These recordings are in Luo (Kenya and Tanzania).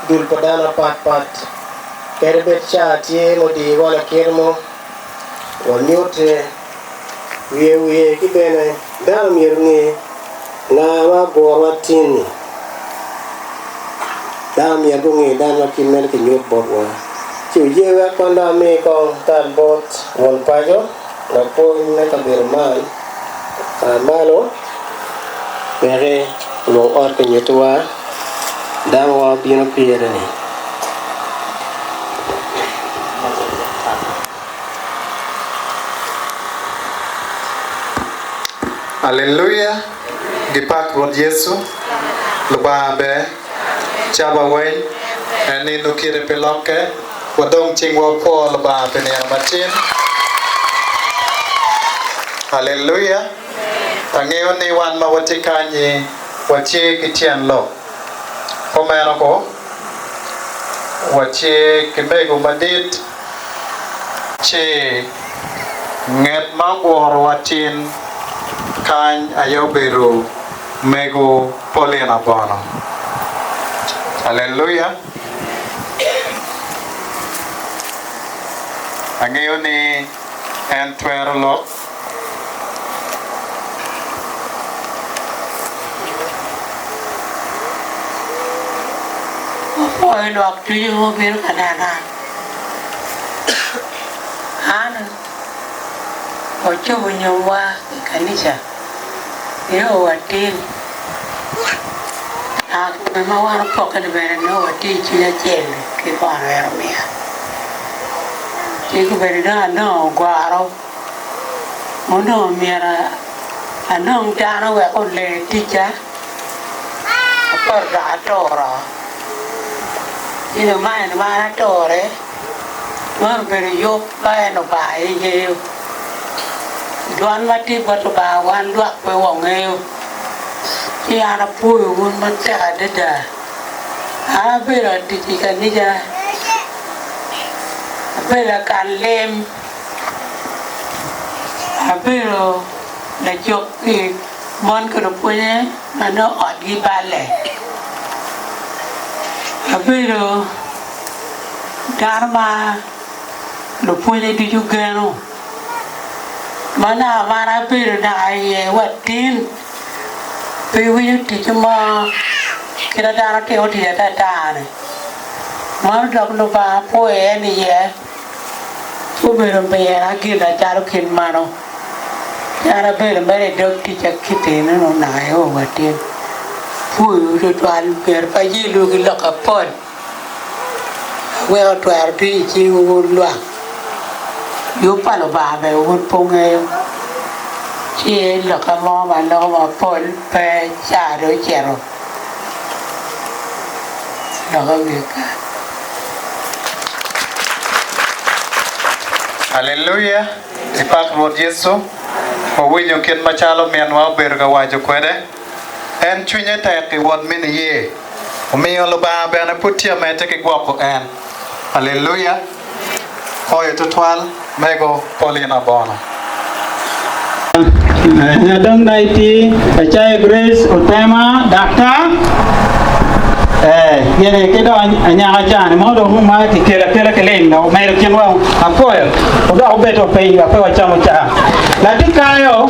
dul padana pat kerbet cha tie mo di wala kirmo wonyote wiye kibene dam yirni na ma borwatin dam yadungi dam kimel ke nyot botwa chiujewa konda me ko tan bot won pajo la po ne ka birman malo pere lo or ke nyotwa dam wa bino pere ni Hallelujah. Dipak Lord Yesu. Lubabe. Chaba way. Eni nukire peloke. Wadong chingwa po lubabe ni amatin. Hallelujah. Tangiyo ni wan mawatikanyi. Wachie kitian lo. Komero ko. Wachie kimego madit. Che. Nget mangwar watin. Kan ayobero mego polena bono. Hallelujah. Angeyo ni entwero lo. Oi lo tu yo ber kanana. Ana. Ocho bunyowa kanisa. Yo watin. Mama wana poka de bere no watin chila chen ke para era mia. Chiku bere no guaro. Mono miera anong jana we ko le ticha. Por da tora. Ino mai no ma tore. Mar bere yo ba no ba ye. Doan mati batu bawan luak pe wong eu. Ki ana pui un man ta ada. Abira dikan ni ja. Abira kan lem. Abira la jok ki mon ko punya mana odi bale. Abira dharma lo punya di juga no. Mana mara bir na ai watin pe wi ti chuma kira dara ke oti ta ta ne mar dok no ba po e ni ye fu be ro be ya ki da ta ro kin mano ara be ro be dok ti cha kite no na yo watin fu ro twan per pa yi lu ki la ka pon we o twar ti chi wo lwa yo palo ba be un ponge chi lo ka mo ma no ma pol pe cha ro chero lo ka ka. Hallelujah. Dipak Lord Yesu. Winyo ken machalo mianwa berga wajo kwede. En chunye teki wad mini ye. Umiyo lubabe ane putia mete ki guapo en. Hallelujah. Hoy tutwal mego polina bono. Nadang naiti Achai Grace Utema Doctor. Yene kedo anyanga chane mo do ma ki kela kelen no mai ken wa apoyo o do beto pe ya pe wa chamo cha latikayo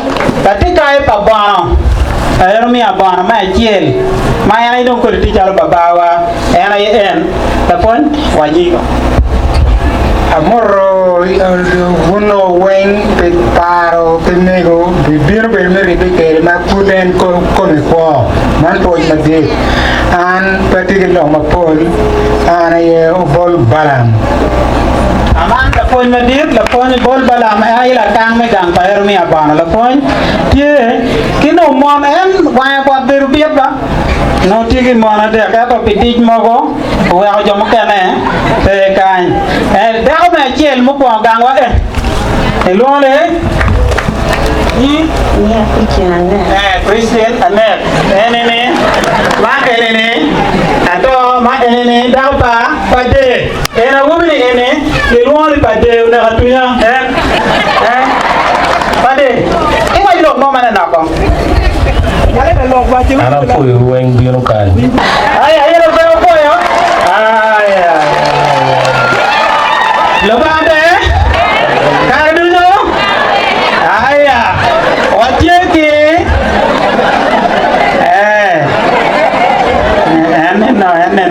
pa bano ayro mi abana ma jiel ma yana don ko ti jalo babawa yana en ta pon wajigo amoro uno wen pe paro pe nego bibir pe meri pe ke ma kuden ko mi ko man to ma de an patigil no ma pol ana ye bol balam aman la pon ma dir la pon bol balam ay la tang me dang pa ermi abana la pon tie kino mon en wa ko beru biet ba no tigi mona de ka to pidik mogo wa jo mo kene te kan da me chiel mo ko gang wa e lo le ni Christian anet enene ma enene ato ma enene da pa de era wumni ene le lo le pa de na atunya pa de e wa lo mo mana na ko Ana foi o enguio no carro. Aí, era o poio.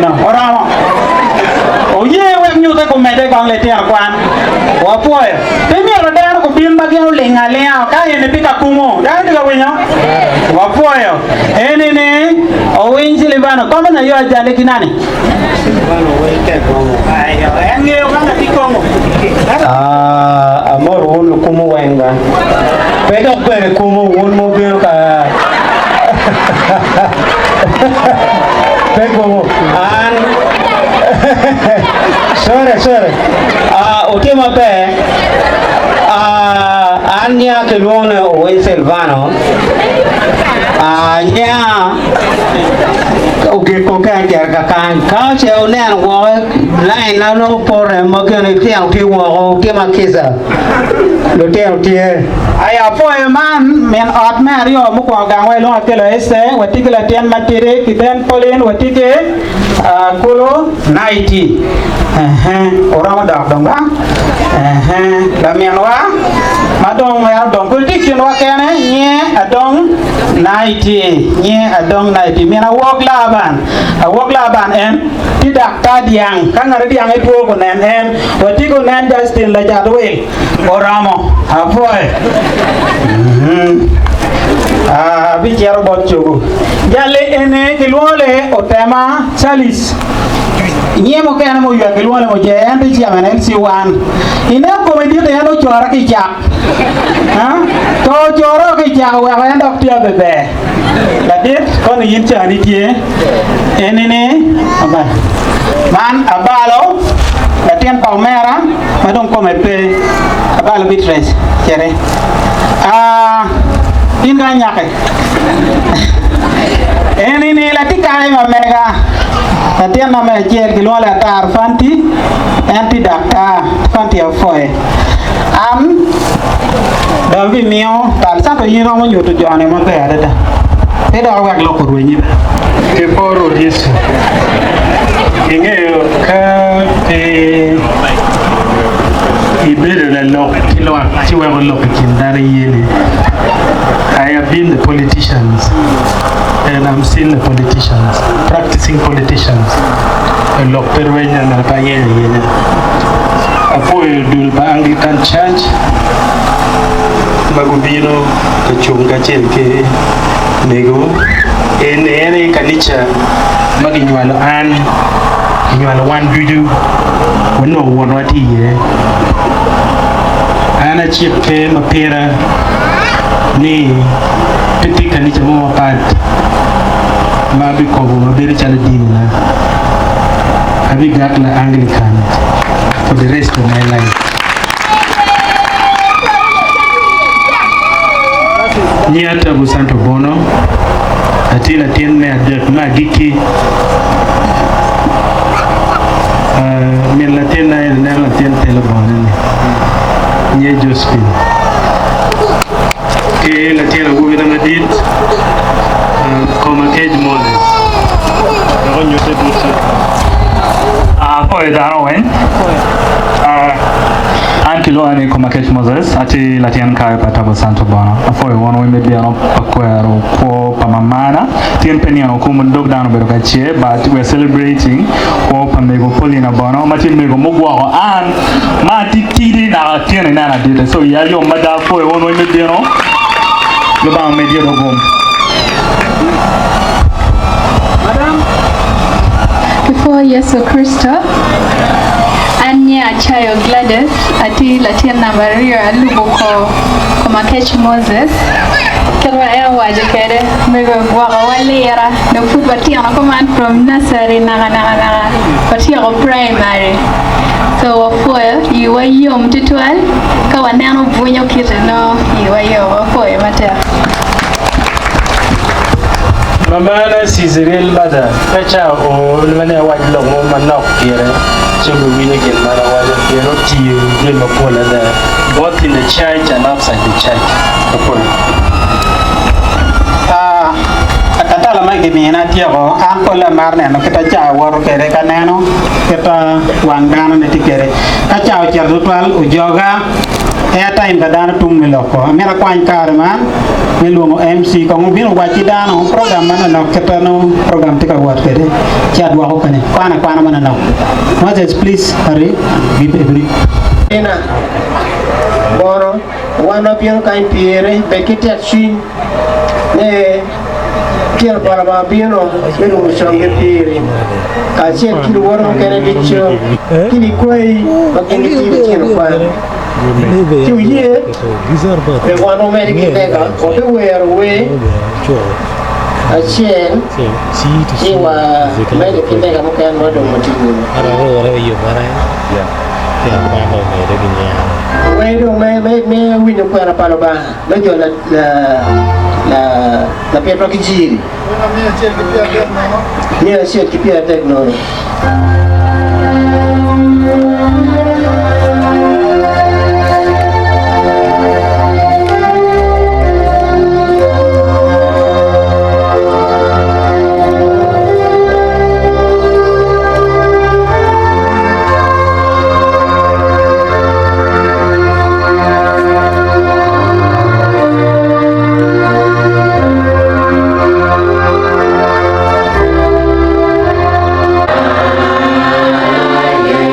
no oramo oye wek nyute ko mede kong le tiar kwan wa poe temi ro dar ko bin ba gyo linga lea ka ene pika kumo da diga winyo wa poe ene ne o winji le bano kama na yo ajale kinani bano weke kongo ayo enge bana tikongo amor won kumo wenga pedo pere kumo won mo bir ka pego an sorry oke mabe anya ke luone o Silvano nya oke ko ka jar ka che o ne wo lai na no por mo ke ne tiang ti wo ke ma kisa lo tiang ti aya po man men ot mario mo ko ga we lo ke lo este wati ke la tian matire ki den polen wati ke kulo naiti orang dak dong ba la men wa madong wa dong ko ti kin wa kene nye adong naiti nye adong naiti mena wok laban en ti dak ta diang kan ngare diang e po ko nen en wati ko nen Justin la jadwe oramo afoy bichero botchugo jalle ene kilwole otema salis nyemo kene mo ywa kilwole mo je en ti amene LC1 ine ko me dite eno chora ki chak to choro ki chak wa en dok tia bebe la dit kon yin chani tie enene aba man abalo la tien palmera madon come pe abalo bitres chere inga nyake enene la tikai ma mega la tien na me jel ki lola tar fanti anti dakta fanti afoe dambi mio tal sa to yiro mo nyoto jone mo pe ada e do wak lo ko ruini ke poro riso inge ka ibere la lo kilo ti wa lo kin dare yele I have been the politicians and I'm still the politicians, practicing politicians. A lot of Peruvian and Payene. Apoyo dul ba Anglican Church. Magubino kachunga chelke nego. Ene kanicha maginyualo an nyualo wan dudu wono wonwati ye. Ana chipke mapera ni piti kanicha mo pat mabi kobo mabiri chala dina abi gatla Anglican for the rest of my life. Niata bu Santo Bono atila tien me adek magiki min la tien na la tien telebon ni Josephine que la tierra hubiera medit como aquel Moses no yo te dice poi da Rowen anche lo ane come aquel Moses ati la tien kai patabo Santo Bono poi wono we maybe ano pakwero ko pamamana tien peniano come dog dano bero kache but we are celebrating ko pamego Polina Bono mati mego mogwa an mati tiri na tien na dite so ya yo mada poi wono we maybe ano lo ba me dio gom madam before Yesu Kristo anya chayo Gladys ati Latina Maria Luboko kama catch Moses kero ya waje kere mego waka walera no food batia no command from nursery na batia go primary so for you were yom titwal ka wanano bunyo kiteno you were yom for mata Mamana Cizeril Bada, Pecha or Lemana White Long Manok here, Chibu Winnigan Manawa, Yeroti, Limapola there, both in the church and outside the church. Akatala magimi na tiago, Ankola Marne, no Ketacha, War Kere Canano, Keta Wangano Netikere, Kacha Chardual, Ujoga, airtime ka dana tum mi loko amera kwany kare man mi luongo MC ko ngubino wachi dano program mana no ketano program tika wat kede chat wa ko kane kwana mana no Moses please hurry give every ina bono wana piano kain piere bekete chin ne piano para ba piano melu songe piere ka chen kilo woro kene dicho kini koi bakini tibi chino kwa tu ye pe wano meri kitega o pe wero we a chen iwa meri kitega mo kan mo do mo tingu Bueno, me vino para Paloma, me dio la piedra que giri. Mira, si che piedra tecno. Yeah.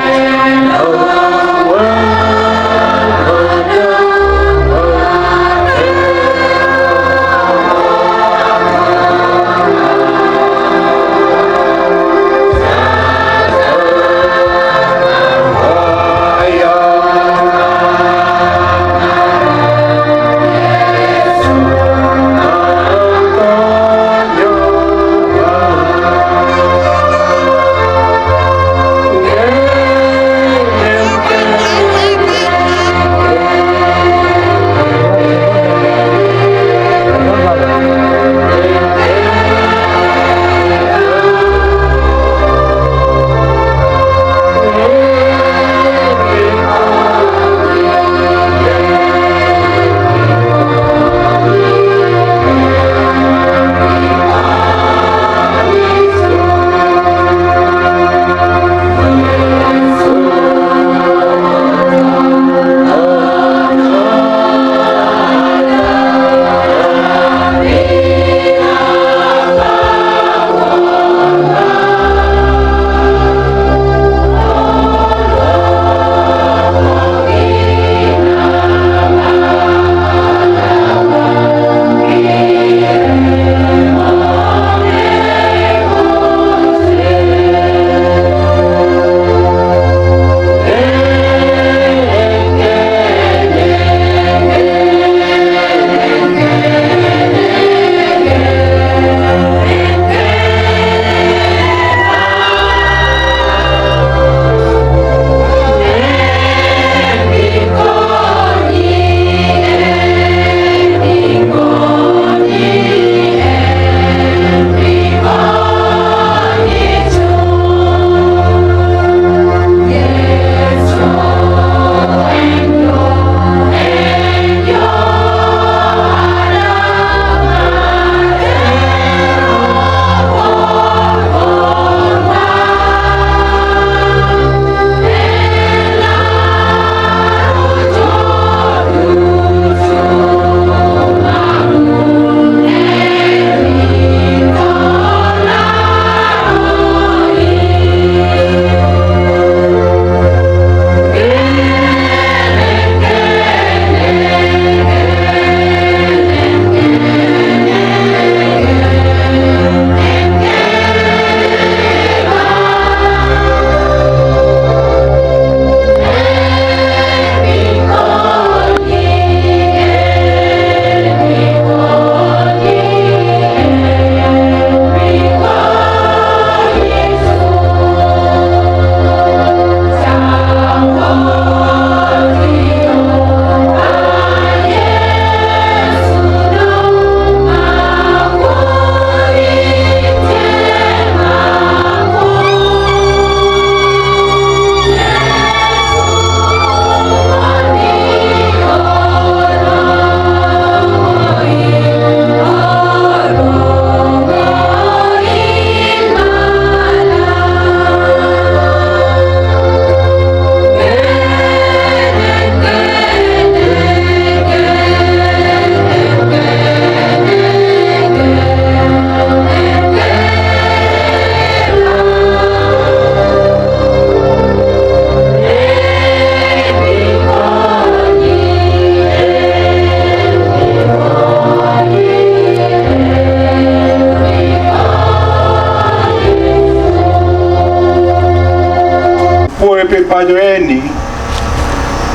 puoi pe pajo eni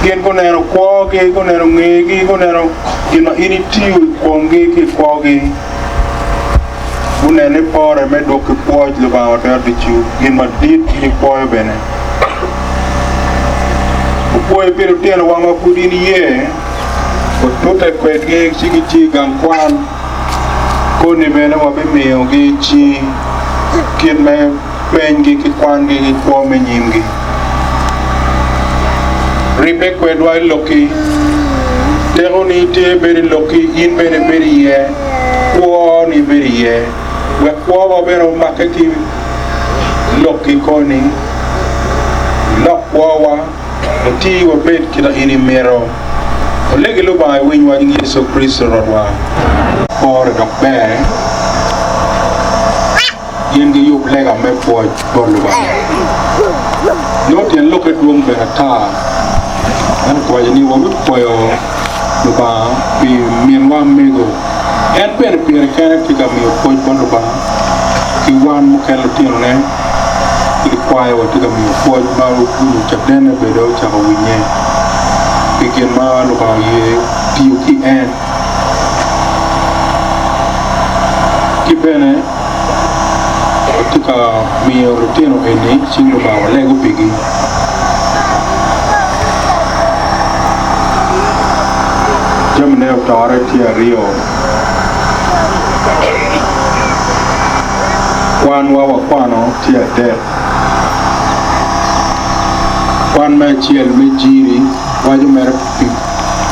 gen ko nero ko ge ko nero ngegi ko nero gino ini tiu ko ngegi ko ge unene pore me do ke poj le ba ota de chu gin ma dit ni poyo bene puoi pe ro teno wanga kudini ye ko tote kwet ge chi gang kwan ko ni bene wa be meo ge chi kien me ben ge ki kwan ge ko me nyim ge ripe kwet wa loki tero ni te beri loki in bene beri ye ko ni beri ye we ko wa bero maketi loki ko ni lokwa wa ti wa bet kita ini mero legi lo ba win wa ngi so Kristo rodwa or do be yen gi yub lega me po bolu ba no ten lo ke dum be ta an ko ni wo po yo lo ba bi mien wa mego en per ka ti ga mi po bolu ba ki wan mu kel ti ne ki kwa yo ti ga mi po ba ru ku cha den be do cha ko winye begin ma lo ba ye piu ki en ki bene tika mi rutino eni singo ba wale go pigi jamne tare ti rio kwan wa kwano ti ade kwan me chiel me jiri waju mer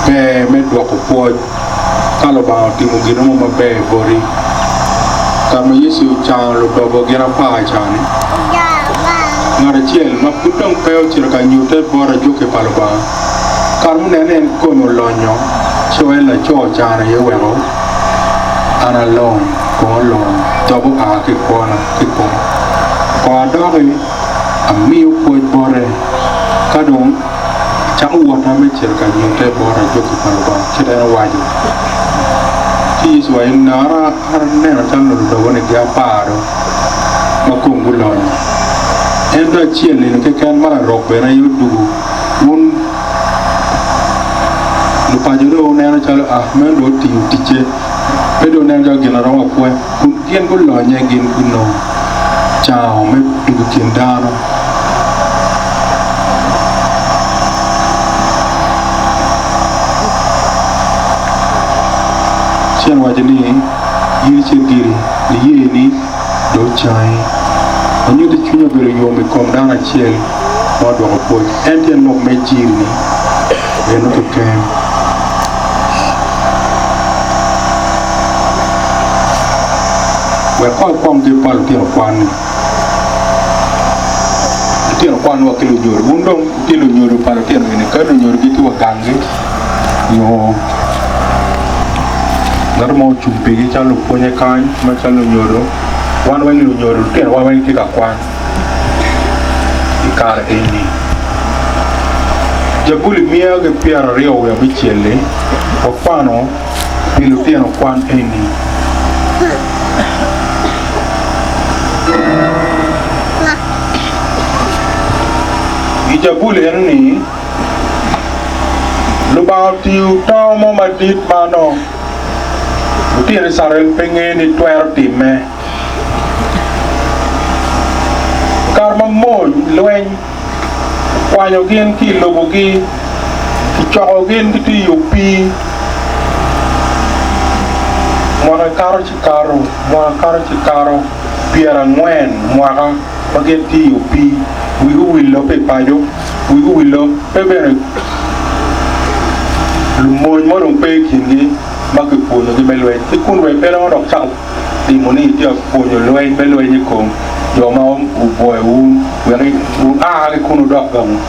pe me do ko poj kalo ba ti mo gino mo be bori kama yesu chan lo do gina pa chani ngara chiel ma putong peo chira ka nyute bora joke palba karmu nenen ko no lonyo choela cho chana ye wero ana lon ko lon tobo a ke kona ke ko ko adore ami ko bore kadong chang wata me chira ka nyute bora joke palba chira waji is why nara har nena tan do woni ga paro ma ko ngulon en da chiele ne ke kan mara ro be na yudu un lu pa jero nena chalo men do ti tiche be do nena ga gina ro ko kun kien ko lo nya gin kuno chao me du kin dano chen wajini yiri chirgiri ni yiri ni do chai anyu de chunya bere yo me kom dana chiel mo do ko enten no me jiri ni e no ke ken we ko kom ke pal ti kwan wa kilo jor undong kilo nyoro pal ti ni ka no nyoro ki wa gange yo darmo chumpe gi chalo ponye kan ma chalo nyoro wan wani nyoro ken wa wani ki ka kwan ikar eni jabuli mia ge piara rio ya bichele o pano pilu piano kwan eni ijabuli eni lubauti utamo madit mano Tiene sarel pengen ni tuer time karma mon luen kwanyo gen ki lobo gi ki choko gen ki ti yupi mwana karo ci karo piera ngwen mwana bagen ti yupi wigu willo pe pajo wigu willo pe bere lumoy mo dong pe kingi maka puno di belwe ti kun we pero dok chang di moni ti puno lwe belwe ni kom yo ma u boy u we a le kunu dok gam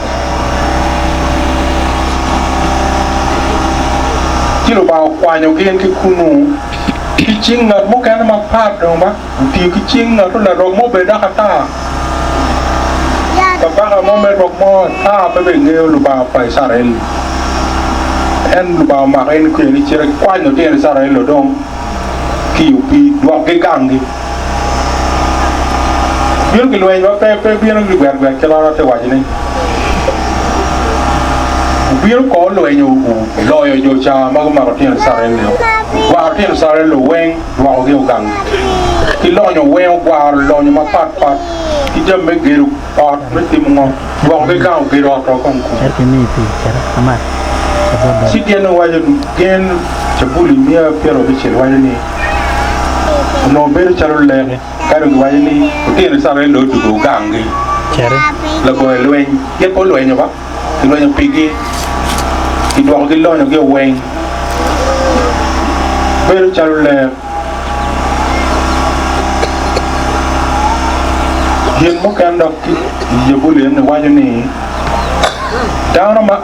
ti lo ba kwa nyo gen ki kunu ki chinga mo kan ma pat dong ba ti ki chinga to la ro mo be da kata ba ba mo me ro mo ta be be ngeo lo ba pa sarel en ba ma en ko ni chere kwa no te sa ra lo dong ki u pi do ke gangi bien que lo en va pe bien que ver que la te wa ni Bill call when you lawyer your charm, Martin Sarello. Martin Sarello, Wang, while you gang. He loan your way while loan your part. He just make it part with him on. While they can't get out of Concord. She didn't know why you gain to bully me a pair of which no better child left, carrying Wiley, again, Sarello to go gang. La boy Luang, get all Luang about. The Luang Piggy. He don't get long of your wing. Better child left. Jim Mokan of your bully and the one you need. Down on my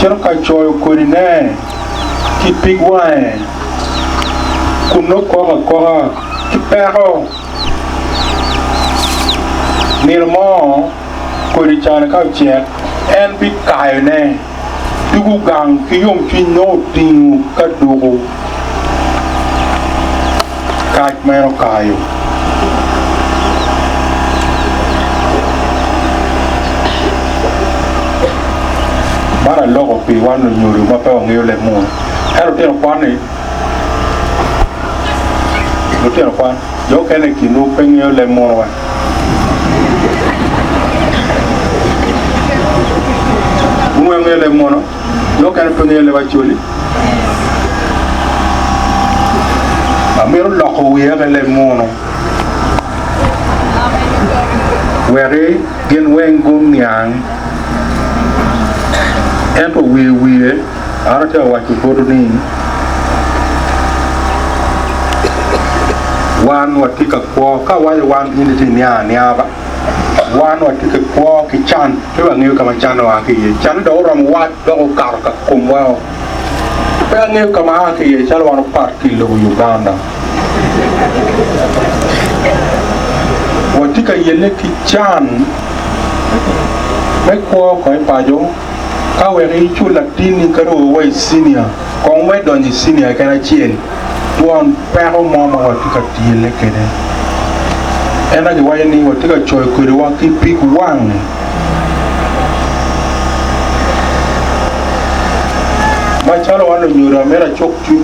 Cherokee Choy Kurine. Keep big wine. Could no call keep perro. Near more, Kurichana Couchet, and big Kayane. You gang, Kiyum no thing, Kadu. Kat Mero Kayo. But a lot of people want to know you, but I don't know them more. Hello, tell one. Tell one. You can't keep no paying your lemon. Le mono, no can put the actually. A mere lock we have a lemono. Where they get when gum young and we are tell what you put in. One what take a walk, why one in the Niaba. One or take a walk, a chan, to a new Kamachano, Chan Doram, what dog carca, come well. Well, new Kamaki, a Chalwan party, Uganda. What take a Yeneki Chan, make walk on Pajo, how a rich Latin Karo away senior, come wet on the senior can I chain. One parrot mama or take a tea liquid. And I why you need to take a choice could walk in pick one. My child wanted you to make a choke to you.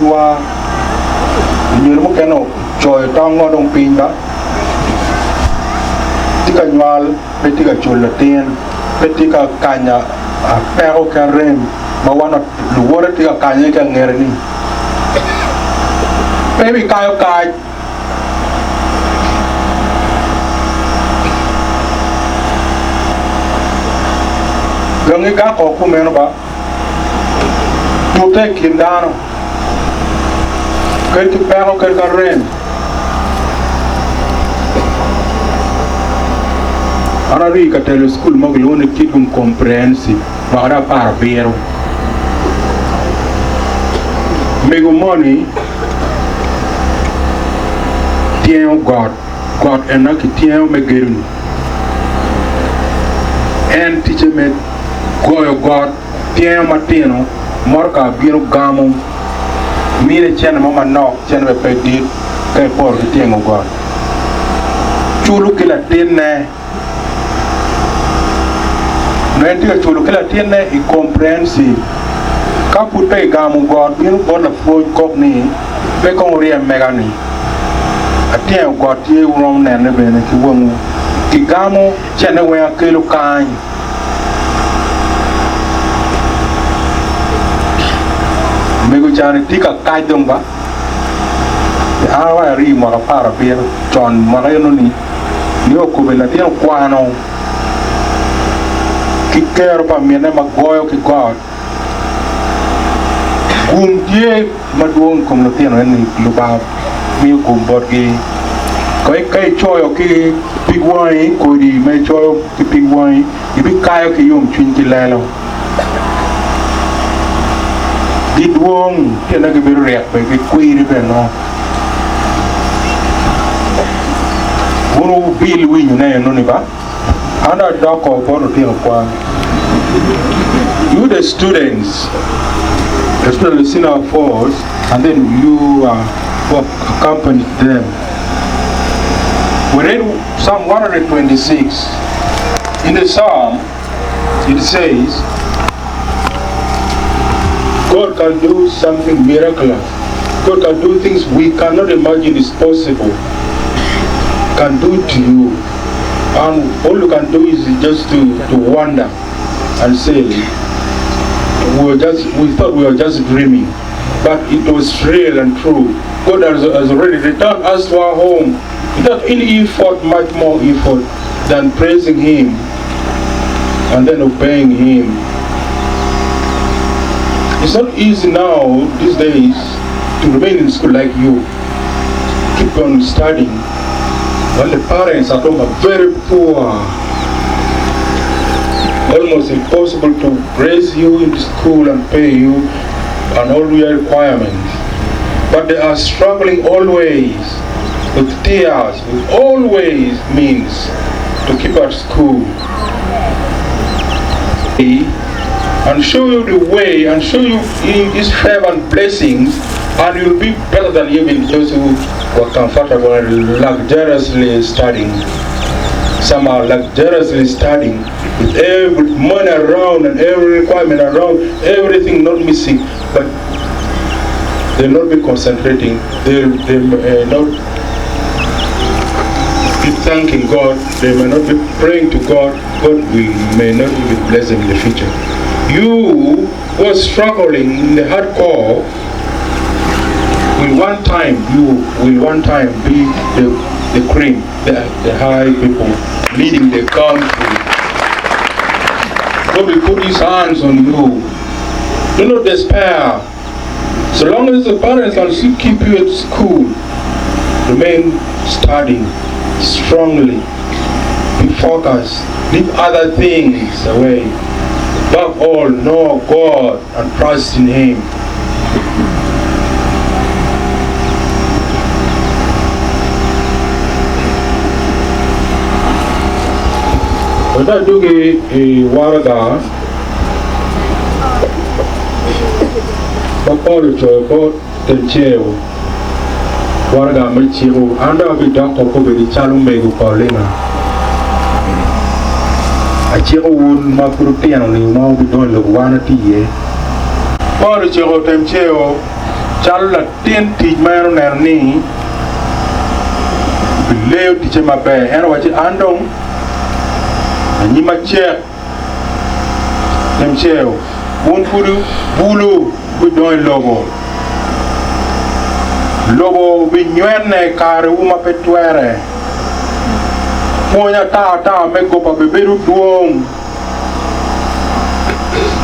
You cannot joy tongue on pinga. Take a wall, take a cholatin, take a canya, a perro can rim, but one of the water take a canya can get any. Baby Kyle Kai. Young got or come about to take him down. Get to Perro Rain. Anarica tell the school Mogulone Kidum comprehensive, Vara Parabero. Mego money, Tien God and Nakitian Megirin. And teacher me. Goyo God, Tien Martino, Morca, Bino Gamo, Mire Chen Mama Knock, Chen Petit, Kaipor, the Tien of God. Chulukilla Tine, Nentia Chulukilla Tine, he comprehensive. Capute Gamo God, Bino born a floyd cockney, Becoria Megani. A Tien of God, Tia Rom and Neven, if you won't. Gamo, Chenaway, Kilo Kind. Mego Chan take a kaidumba. The hour re Morapara beer, John Morayoni, Yokubela, Quano. Kick care of a Mianema Goyo God. Gumye Maduon Comlotino and Luba, Milkum Borgi. Kai Choy, okay, big wine, Cody, may choy, big wine, you be kayak yum, Chinchilano. Did one can I give a react by a query no. One bill win you know Noniba. And a dock of one. You the students, especially senior force, and then you accompany them. We read Psalm 126 in the Psalm. it says, God can do something miraculous. God can do things we cannot imagine is possible. Can do it to you. And all you can do is just to wonder and say, we thought we were just dreaming. But it was real and true. God has already returned us to our home without any effort, much more effort than praising Him and then obeying Him. It's not easy now, these days, to remain in school like you. Keep on studying. When the parents at home are very poor, almost impossible to raise you in the school and pay you and all your requirements. But they are struggling always with tears, with always means to keep at school. And show you the way and show you His favor and blessings, and you'll be better than even those who were comfortable and luxuriously studying. Some are luxuriously studying with every money around and every requirement around, everything not missing, but they'll not be concentrating, they'll not be thanking God, they may not be praying to God, God may not even bless them in the future. You who are struggling in the hardcore will one time be the cream, the high people leading the country. God will put His hands on you. Do not despair. So long as the parents can still keep you at school, remain studying strongly. Be focused. Leave other things away. Above all, know God and trust in Him. Wada duge waraga bakolo chopo tencheo waraga mchigo anda bi doctor ko be chalu megu paulina achiro won ma protein ni ma bi don lo wana tiye polo chopo tencheo challa ten ti mero nerni bileo ti chema be en wachi andong ni ma che tencheo won puru bulu bi don lobo bi nyenne kare uma petwere ponya ta me go pa beberu duong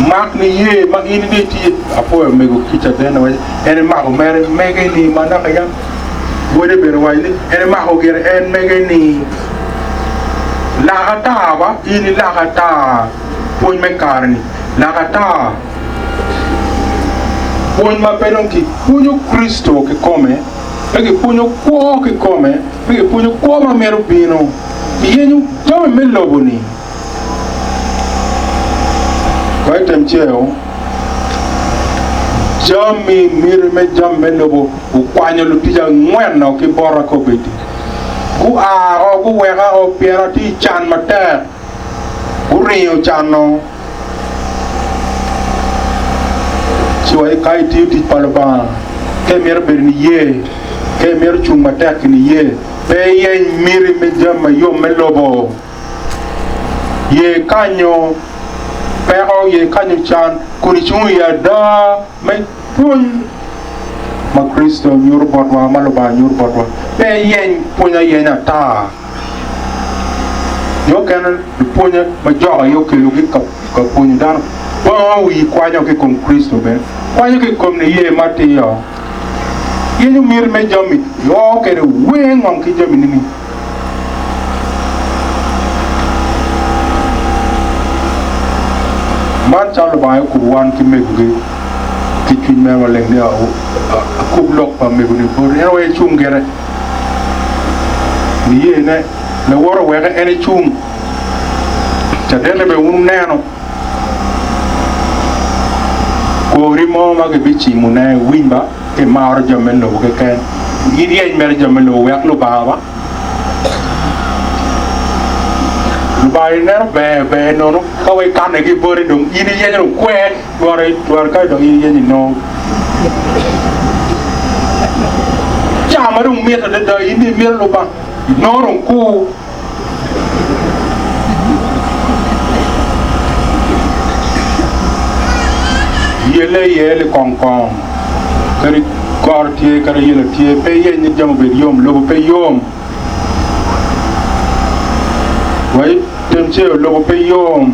mak ni ye mak ini de ti apo me go kicha dena wa ene ma ko mere mege ni mana kaya wode beru wa ni ene ma ko gere en mege ni la ta ba ini la ta ponya me kare ni la ta ma pedon ki punyo Cristo che come perché punyo cuo che come perché punyo cuo ma mero pino yenyu jame me loboni kwa temcheo jami mir me jam me lobo u kwanyo lu tija ngweno ki bora ko beti ku a o ku wega o piera ti chan mate ku rio chano Soy kai ti palba ke mer berni ye ke mer chuma tak ni ye pe ye miri me jama yo melobo ye kanyo pe o ye kanyo chan kuni chung ya da me pun ma Kristo nyur botwa maloba nyur botwa pe ye punya ye na ta yo kan punya ma jo yo ke lu ki ka punya dar pa wi kwanyo ke con Kristo be kwanyo ke kom ne ye Mateo ye ñu mir me jami yo ke we ngom ki jami ni man chal ba ko wan ki me gu ki ci me wala ne ko blok pa me gu ni pour ya we chung gere ni ye ne le woro we ga ene chung ta dene be wonu neno ko rimo ma ke bichi muna wimba ke maor jamen lo ke kan iri ay mer jamen lo yak lo baba By never bear no, how I can't get buried on Indian quack, or I kind of Indian, no. I don't meet the Indian Miloba, no, cool. Yele Kong Kong, very quartier, carrier, pay any jump with yum, logo pay yum. Wait, don't you logo pay yum?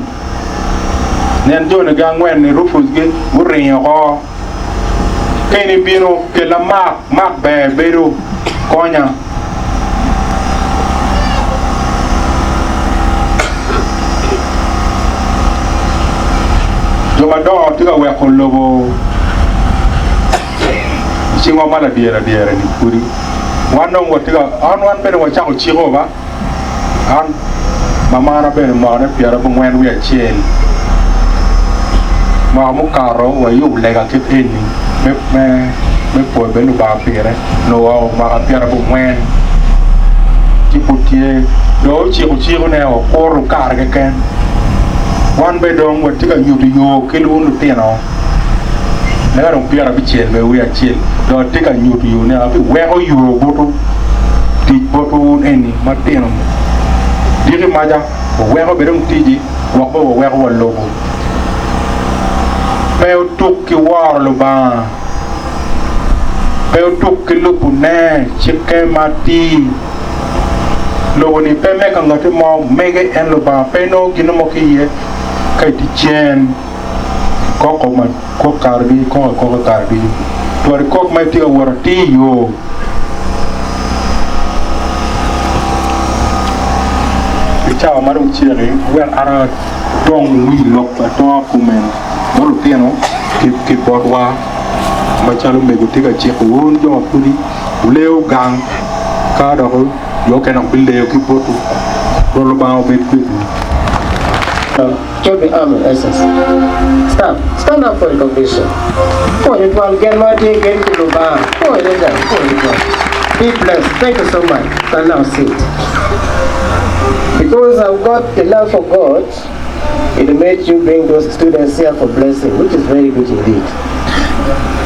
Then join a gang when the rufus get worrying or Kenny Bino, Kela Mark Bear, Beru, Konya. Joma dog to go work on logo. She won't matter, dear, and puri. One no what to go on one better watch out, Chihova. On Mamma better morning, Pierre, when we are chain. Mamukaro, where you like a kid in me poor Beluba Pierre, no, Mara Pierre, when you put here, no chico now, or car again. One bedroom would take a you to you, kill one to piano. Never don't peer a chill, where we are chill. Don't take a new to you now. Where you go to teach bottle any Martino. Dear Maja, where we don't teach it, walk over where we logo. Pale took a war loba. Pale took a lupune, chicken mati. Logo ni peme can go to more mega and loba, peno, ginomoki. Kaiti chen koko ma ko karbi ko karbi to ri kok mai ti warati yo bicha maru chere wer ara dong wi lok pa to kumen maru tieno ki bodwa ma chalo me go tiga che won jo puri leo gang ka do yo kenan bille ki botu rolo ba o bet Give me arm and essence. Stand up for recognition. Oh, it will get my day, get to the bar. Oh, it is that. Oh, it is. Be blessed. Thank you so much. Stand now, sit. Because I've got the love for God, it made you bring those students here for blessing, which is very good indeed. Yeah.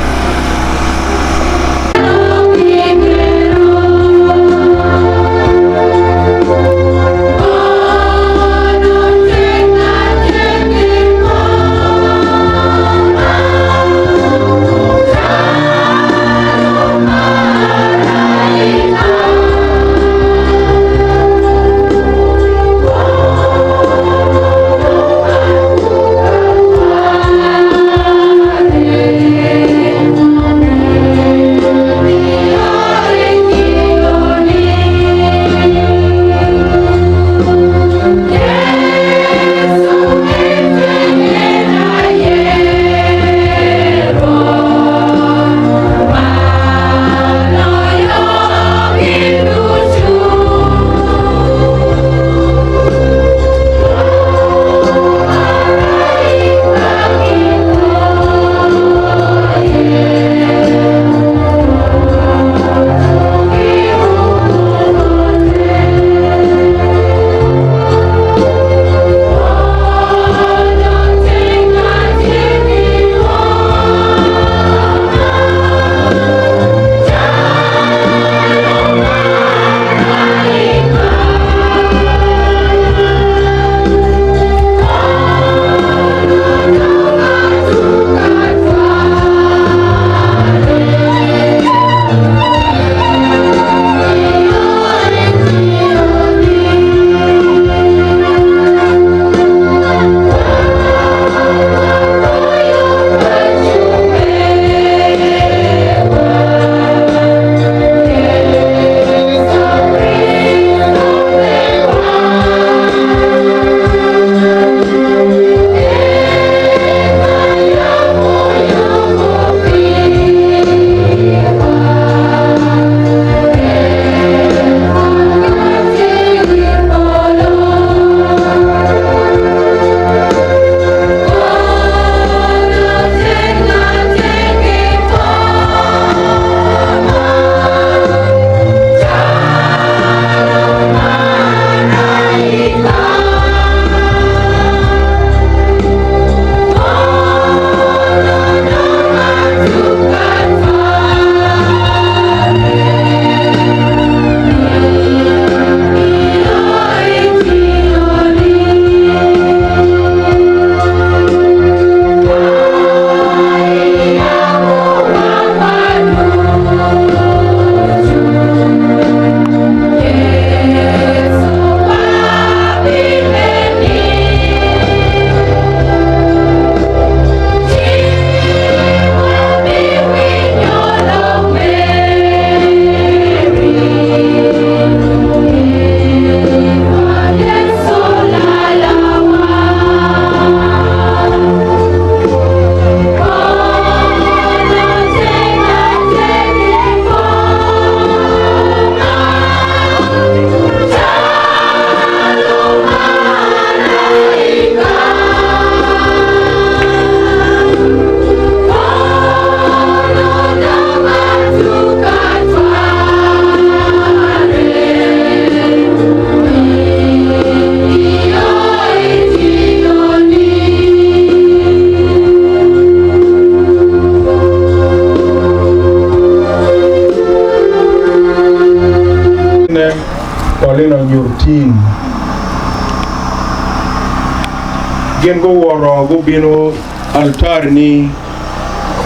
Gen go woro go bino altar ni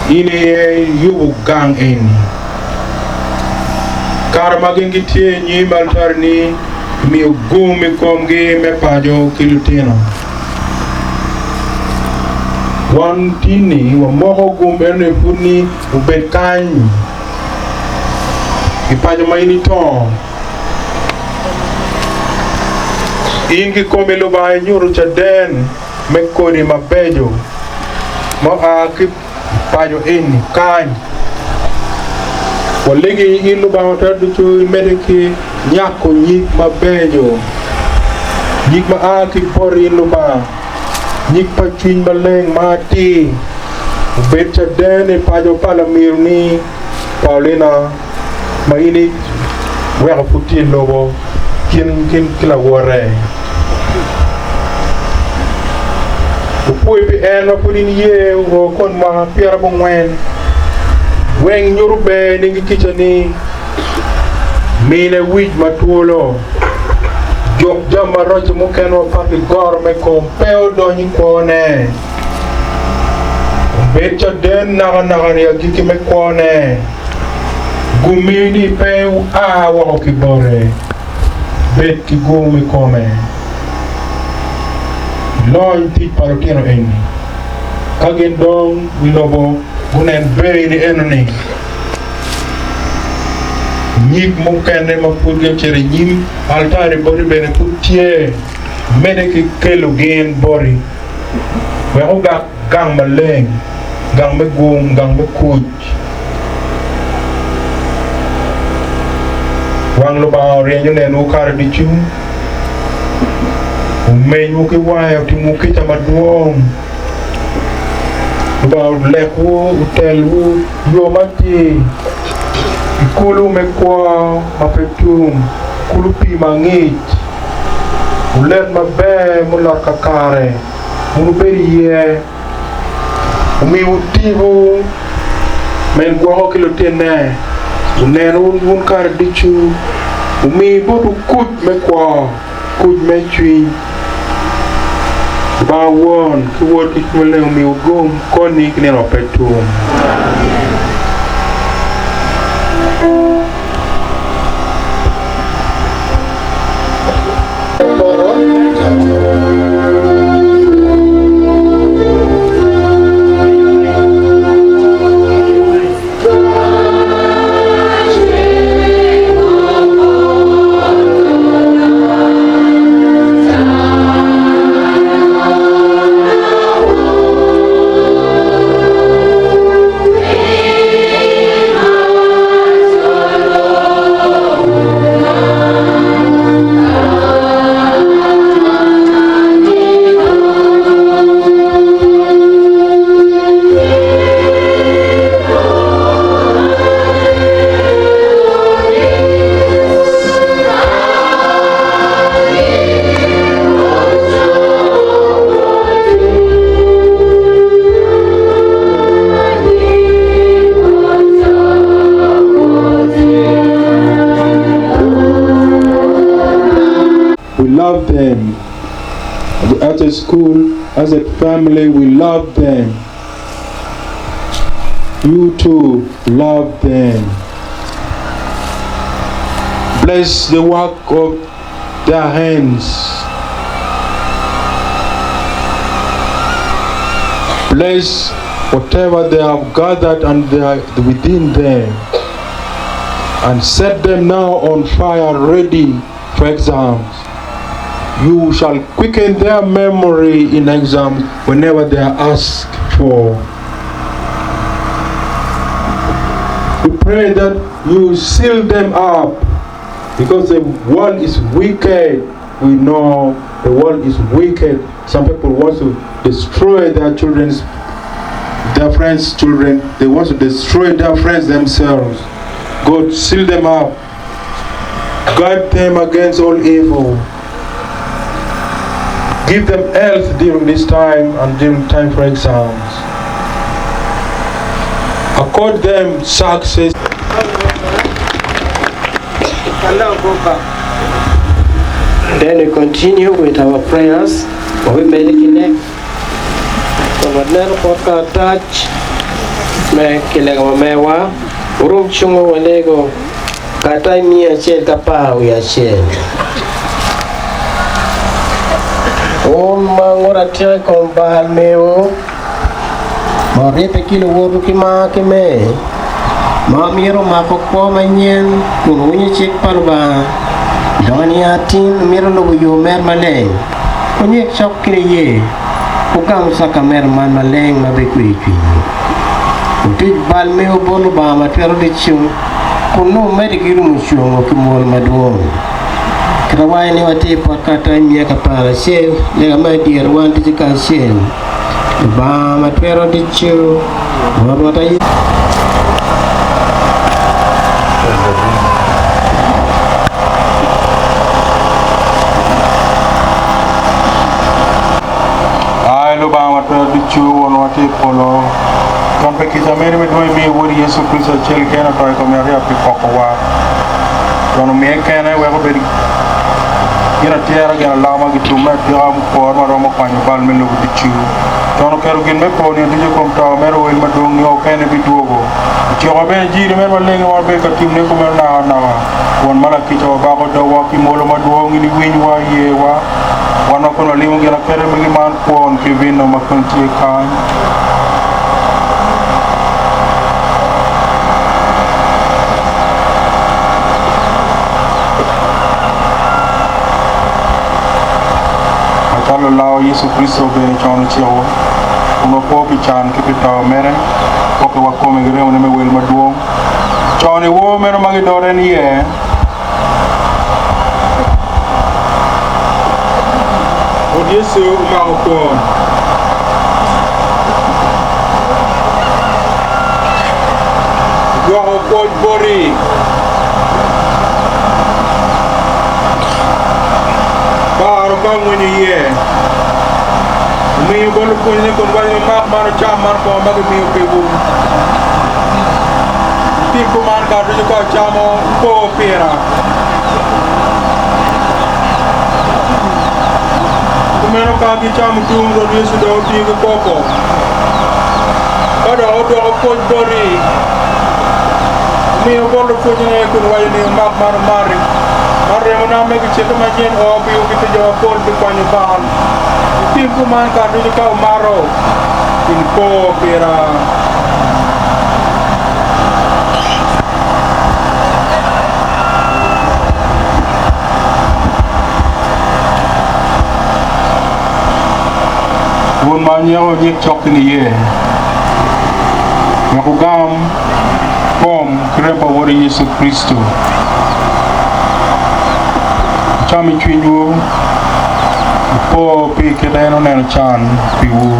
ine yubu gang eni. Karma gen gitie ni altar ni mi gumi komge me pajo kilutino. Wan tini wa moko gumene puni ubet kanyi. Ipajo maini ton. Ingi kome lo ba nyuru chaden me kodi mabejo. Mo aki pajo ini kanyi. Walegi ilu ba watadu chu medeki nyako nyik mabejo. Nyik ma aki pori ilu ba. Nyik pa chwiny baleng mati ubet chaden pajo palamir ni Paulina ma ini weka puti lobo kin kila wore upui pi en ma pudin ye wo kon ma piara bongwen weng nyurube ningi kichani mine wij matuolo jok jama roch mukeno paki gor me kompeo donyi kone becha den naga ya giki me kone gumini pe wako kibore bet ki gumi kome loin tit parotino eni kagen dong wilobo gunen beri ni enoni nyik mukene ma purge chere nyim altare bori bene putie mede ki kelo gen bori we hoga gang maleng gang me gum gang me kuch wang lo ba renyo ne no kar di chu umenyu ki wayo ti mu ki tamaduong ba leku utelu yo mati ikulu mekwa mapetum kulu pi mangit ulet mabe mular kakare munu beriye umi utibu men gwo kilo tene unen un kar dichu umi bodu kuj mekwa kuj mechui ba won ki wot ikmele umi ugum koni kine mapetum love them. At a school, as a family, we love them. You too, love them. Bless the work of their hands. Bless whatever they have gathered and they are within them. And set them now on fire, ready for exams. You shall quicken their memory in exams whenever they are asked for. We pray that you seal them up, because the world is wicked. We know the world is wicked. Some people want to destroy their children's, their friends' children. They want to destroy their friends themselves. God, seal them up. Guard them against all evil. Give them health during this time and during time for exams. Accord them success. Then we continue with our prayers. We may connect. So what never podcast touch. Me kilega mewa. Urum chungo walego. Katai mia chen kapau ya chen. Ngora tia kombal meo. Maripe kilo woru kima kime. Mamiro mapokpo manyen. Kurunya cik palba. Doni atin miro logo yo mer maleng. Kunyek chok kiriye. Kukam sa kamer man maleng mabekwi kwi. Kutik bal meo bolu ba matero de chung. Kuno medikiru musyong okimol madwong. Krawai ni wati pakata mia kapala shel. Lega madir wanti jika shel. Ba matero de chung. Wabata yi. Wati polo kampe kita mere me doi mi wori Yesu Kristo chel kena toy ko me ria pi kokwa kono me kena we ko beri ira tiara gena lama gitu me tiam ko ma romo kwani bal me lu dichu tono kero gin me ko ni dije kom taw me ro ma dong yo kena bi duogo ti ko be jiri me wala ngi war be ka tim ne ko me na wa won mala ki to ba ko do wa ki molo ma duo ngi ni win wa ye wa wana kono limu gena kere mi man pon ki vino makonti kan atalo lao Yesu Kristo be chono chio uno po pichan ki pita mere ko ko wakome gere one me wel maduong choni wo mero magi dore ni ye Yesu umauko Gua ko bori Baro ka ngoni ye Mi bolu ko ni ko bani mak maro chamar ko mag mi ko bu Ti ko man ka do ko chamo ko pera Meno ka ki cham tum do Yesu do ti ko koko kada odo ko bori mi ko do ko ne ko way ni mak mar mari mare mo na me ki to ma jen o bi o ki to jo ko bi ko ni ban ti ko man ka do ka maro in ko pera Won manyo yek chok ni ye Yakugam pom krepa wori Yesu Kristo Chami chwinyu po pi kedeno neno chan piwu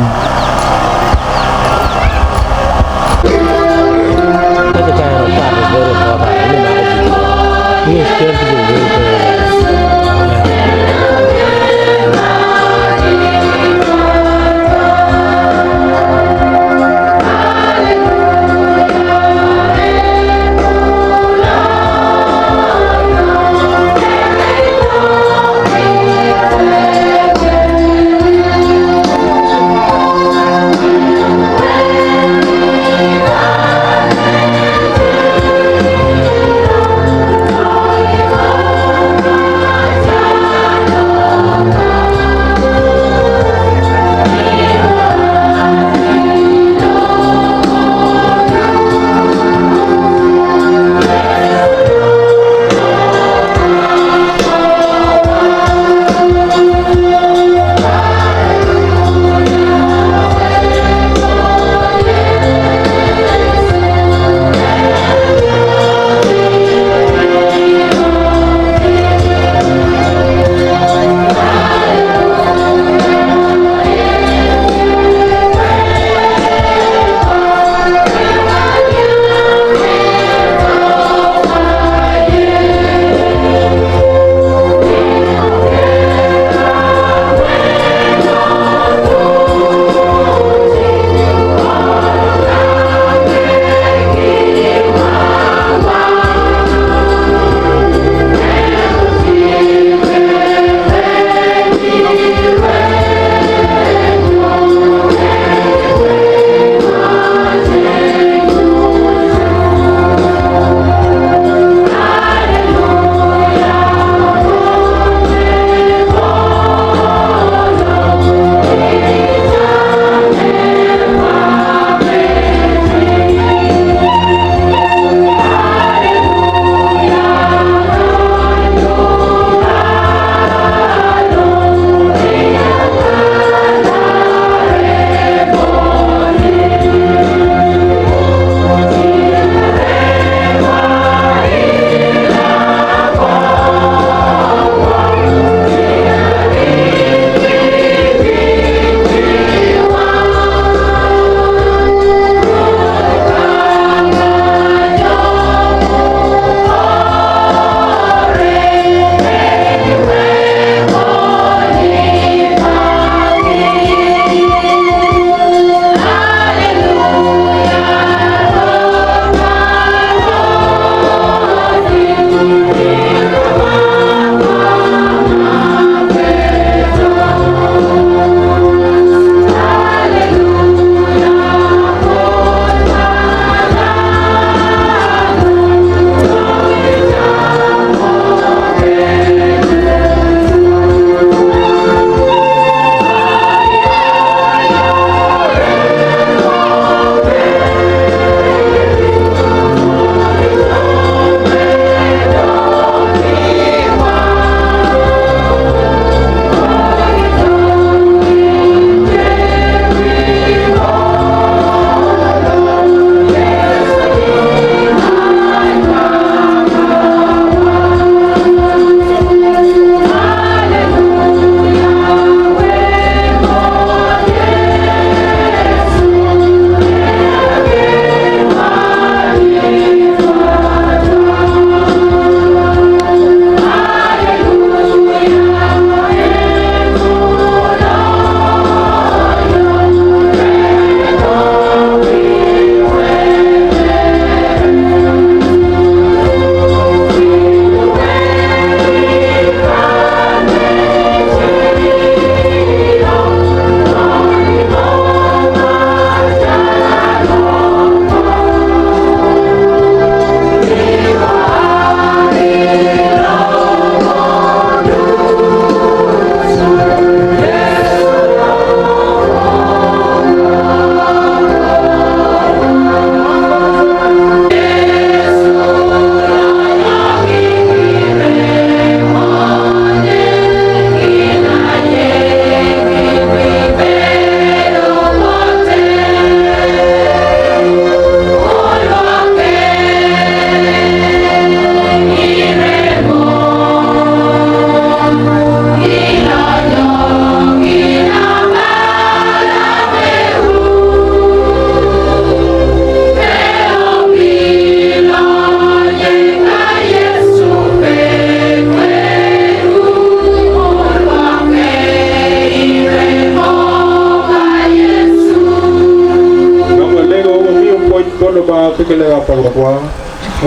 tikele ga polo kwa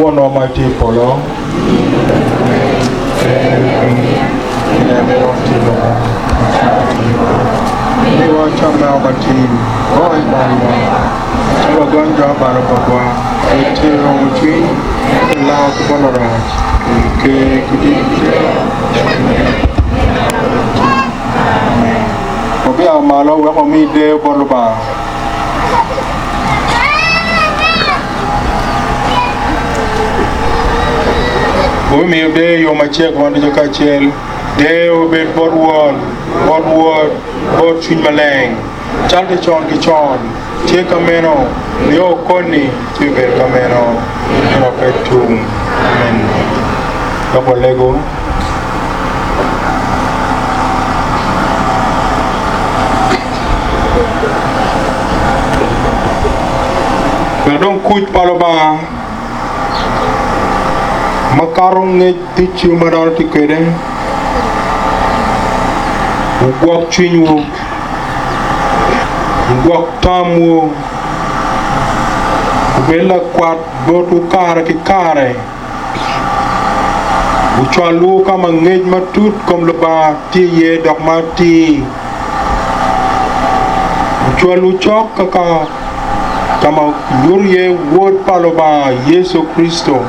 one almighty polo ni wa chama wa team oi bamba wa ganja bara kwa ete omuchi la kubonora ke kudi obi amalo wa mi de boloba Umi de yo machek wanda jo kachel de obet bodwon bod chuny maleng chalde chon ki chon tie kameno yo koni tie ber kameno no petum amen ko lego Perdon kuj paloba makarong nge tichu madal tikede ugwak chinyu ugwak tamu ubela kwat botu kare ki kare uchwalu kama ngej matut kom leba tiye dok mati uchwalu chok kaka kama yurye word paloba Yesu Kristo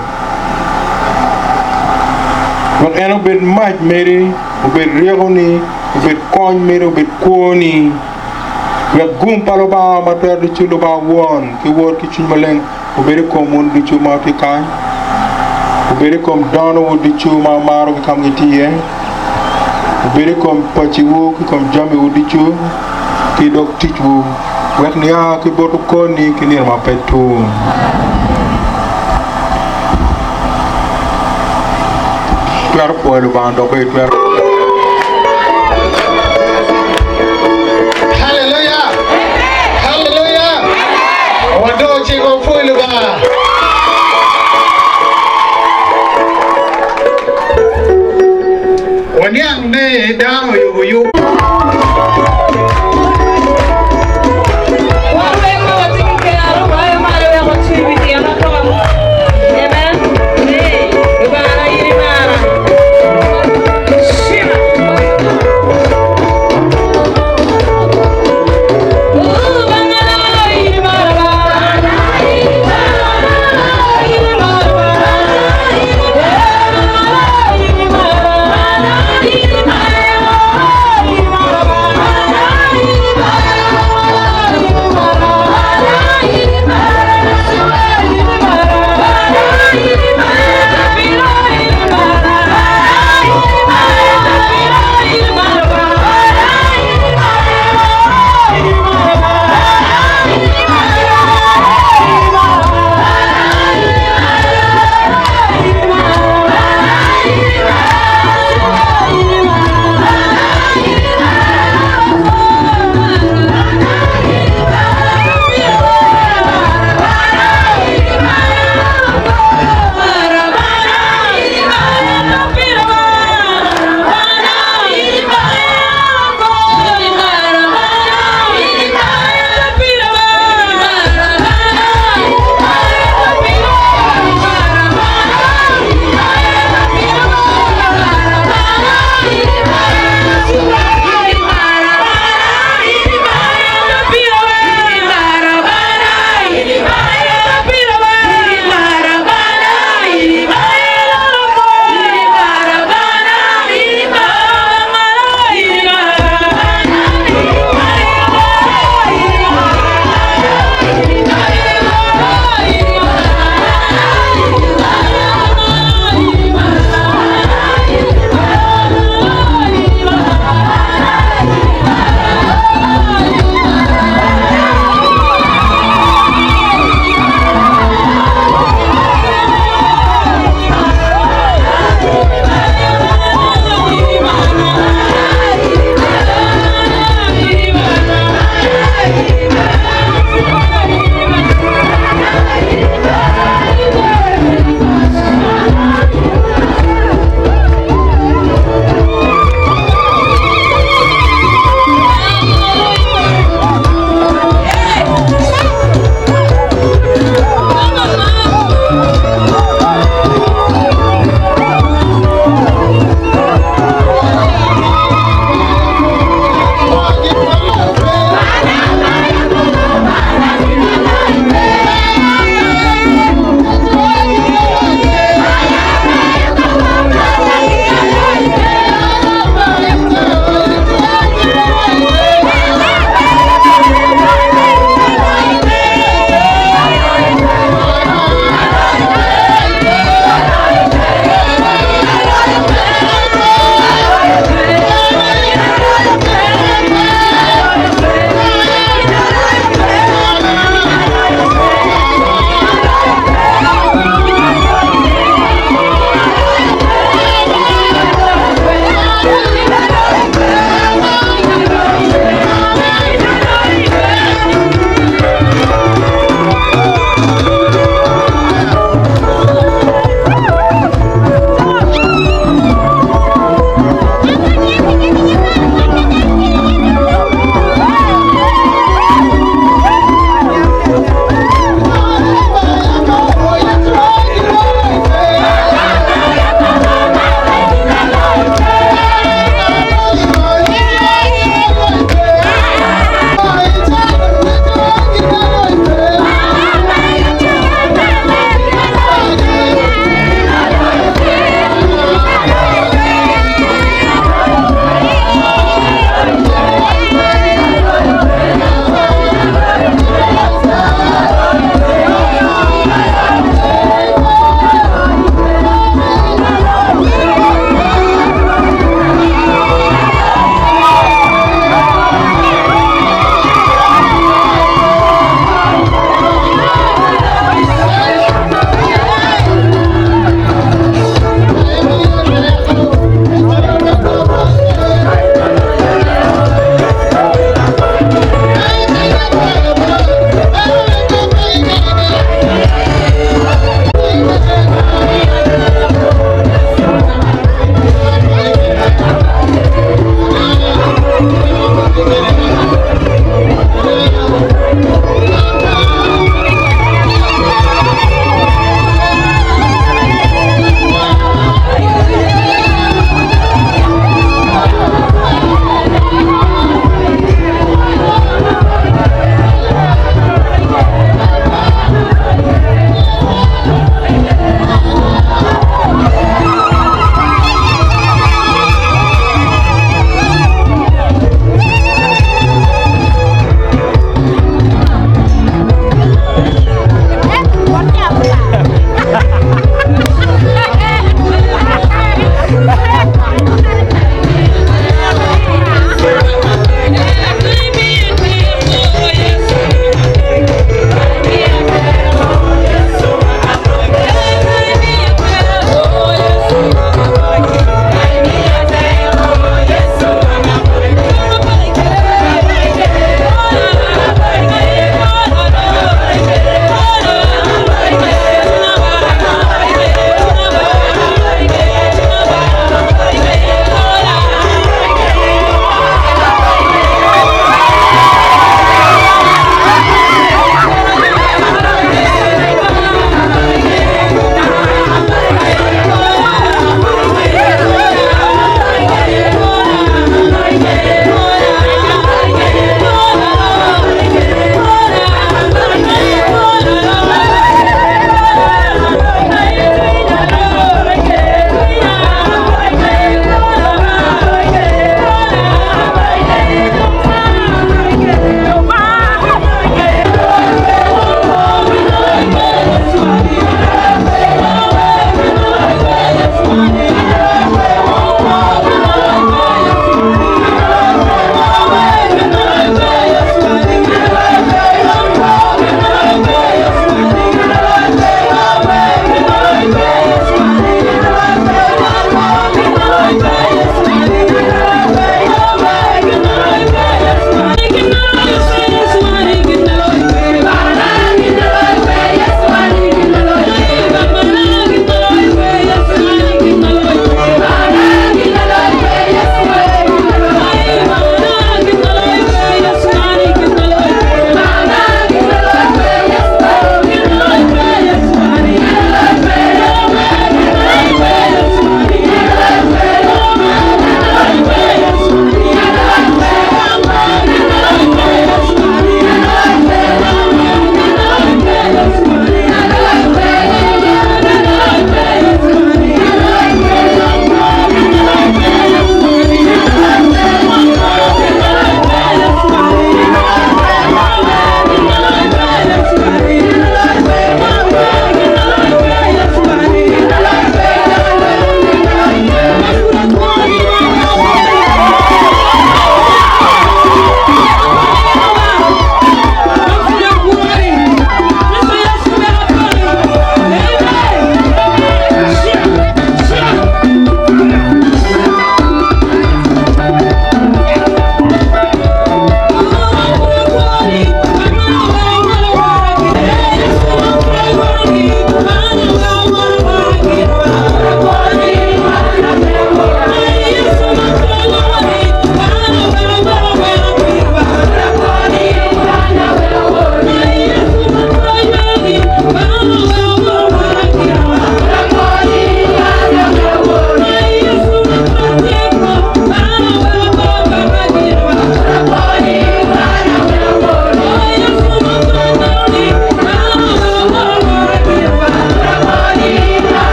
Wat en op het maat meri, op het regoni, op het kon meri, op het koni. We gum paloba mater de chuloba won, ki word ki chumaleng, op het kom on de chuma te kai. Op het kom dono de chuma maro ki kam gitiye. Op het kom pachiwu ki kom jami u de chu, ki dok tichu. Wek niya ki botu koni ki nirma petu. Tuar puelu bando ke tuar. Hallelujah. Hallelujah. Wado chigo puelu ba. Wanyang ne dano yugu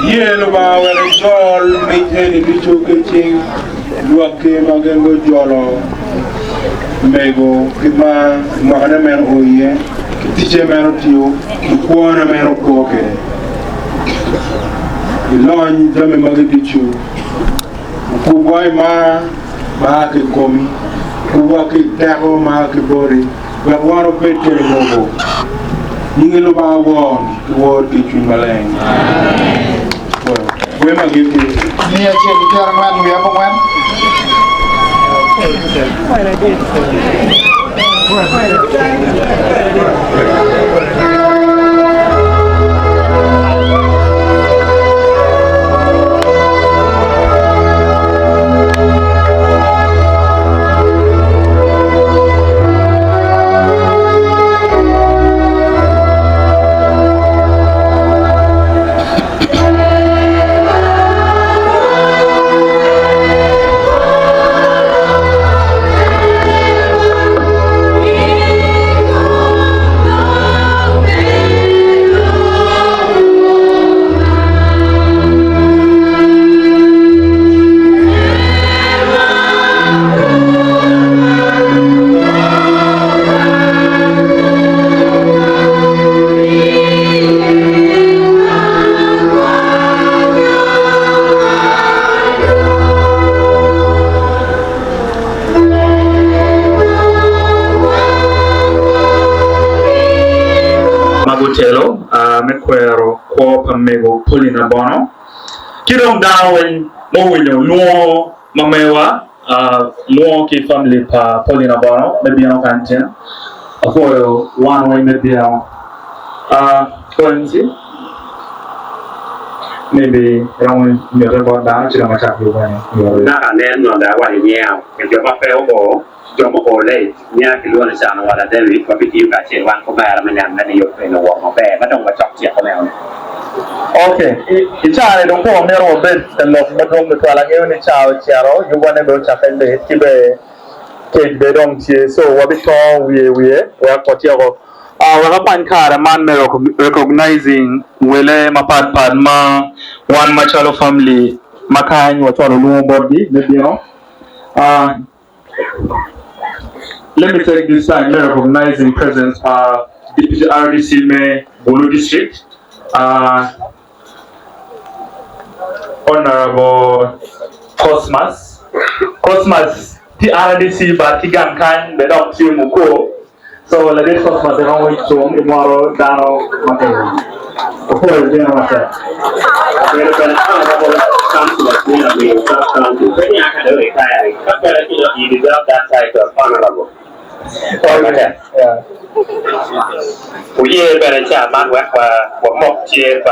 Yelo ba wele jol mi eni di choke ching luake magengo jolo mego kima magana men oye tiche men tiyo kuona men koke ilon jame magedichu kuboy ma ke komi kuwa ke dago ma ke bori ba waro petere mogo ningelo ba won ke chungaleng we magiti ni ache bicara man we apa man mekwero ko pamego Paulina Bono kidong dawen mo winyo no mamewa no ki family pa Paulina Bono maybe no kantin akoyo one way maybe currency maybe around your about down to my tap you when na nen no da wa ni ya ke ba pe o jo mo o le nya ki lo na sa no wala David ko bi ti ka che wan ko ba la man yan na ni yo pe no wo mo pe ma dong ba chok che koแล้ว Okay, ichare don ko mero bet no modong to ala ngeo ni chao chiaro you want to chapende kibe ke be dong tie so wabito we wa ko tiago wa pan kara man mero recognizing wele mapat pan ma one machalo family makan wa to no body the bino let me take this time recognizing presence Deputy RDC Mayor Bolu District Honorable Cosmas the RDC but Tigan Kan the Doctor Muko so the next Cosmas the wrong way to tomorrow Dano Mateo before the dinner matter you deserve that title, honorable. Yeah. We hear better chat man work for mock chair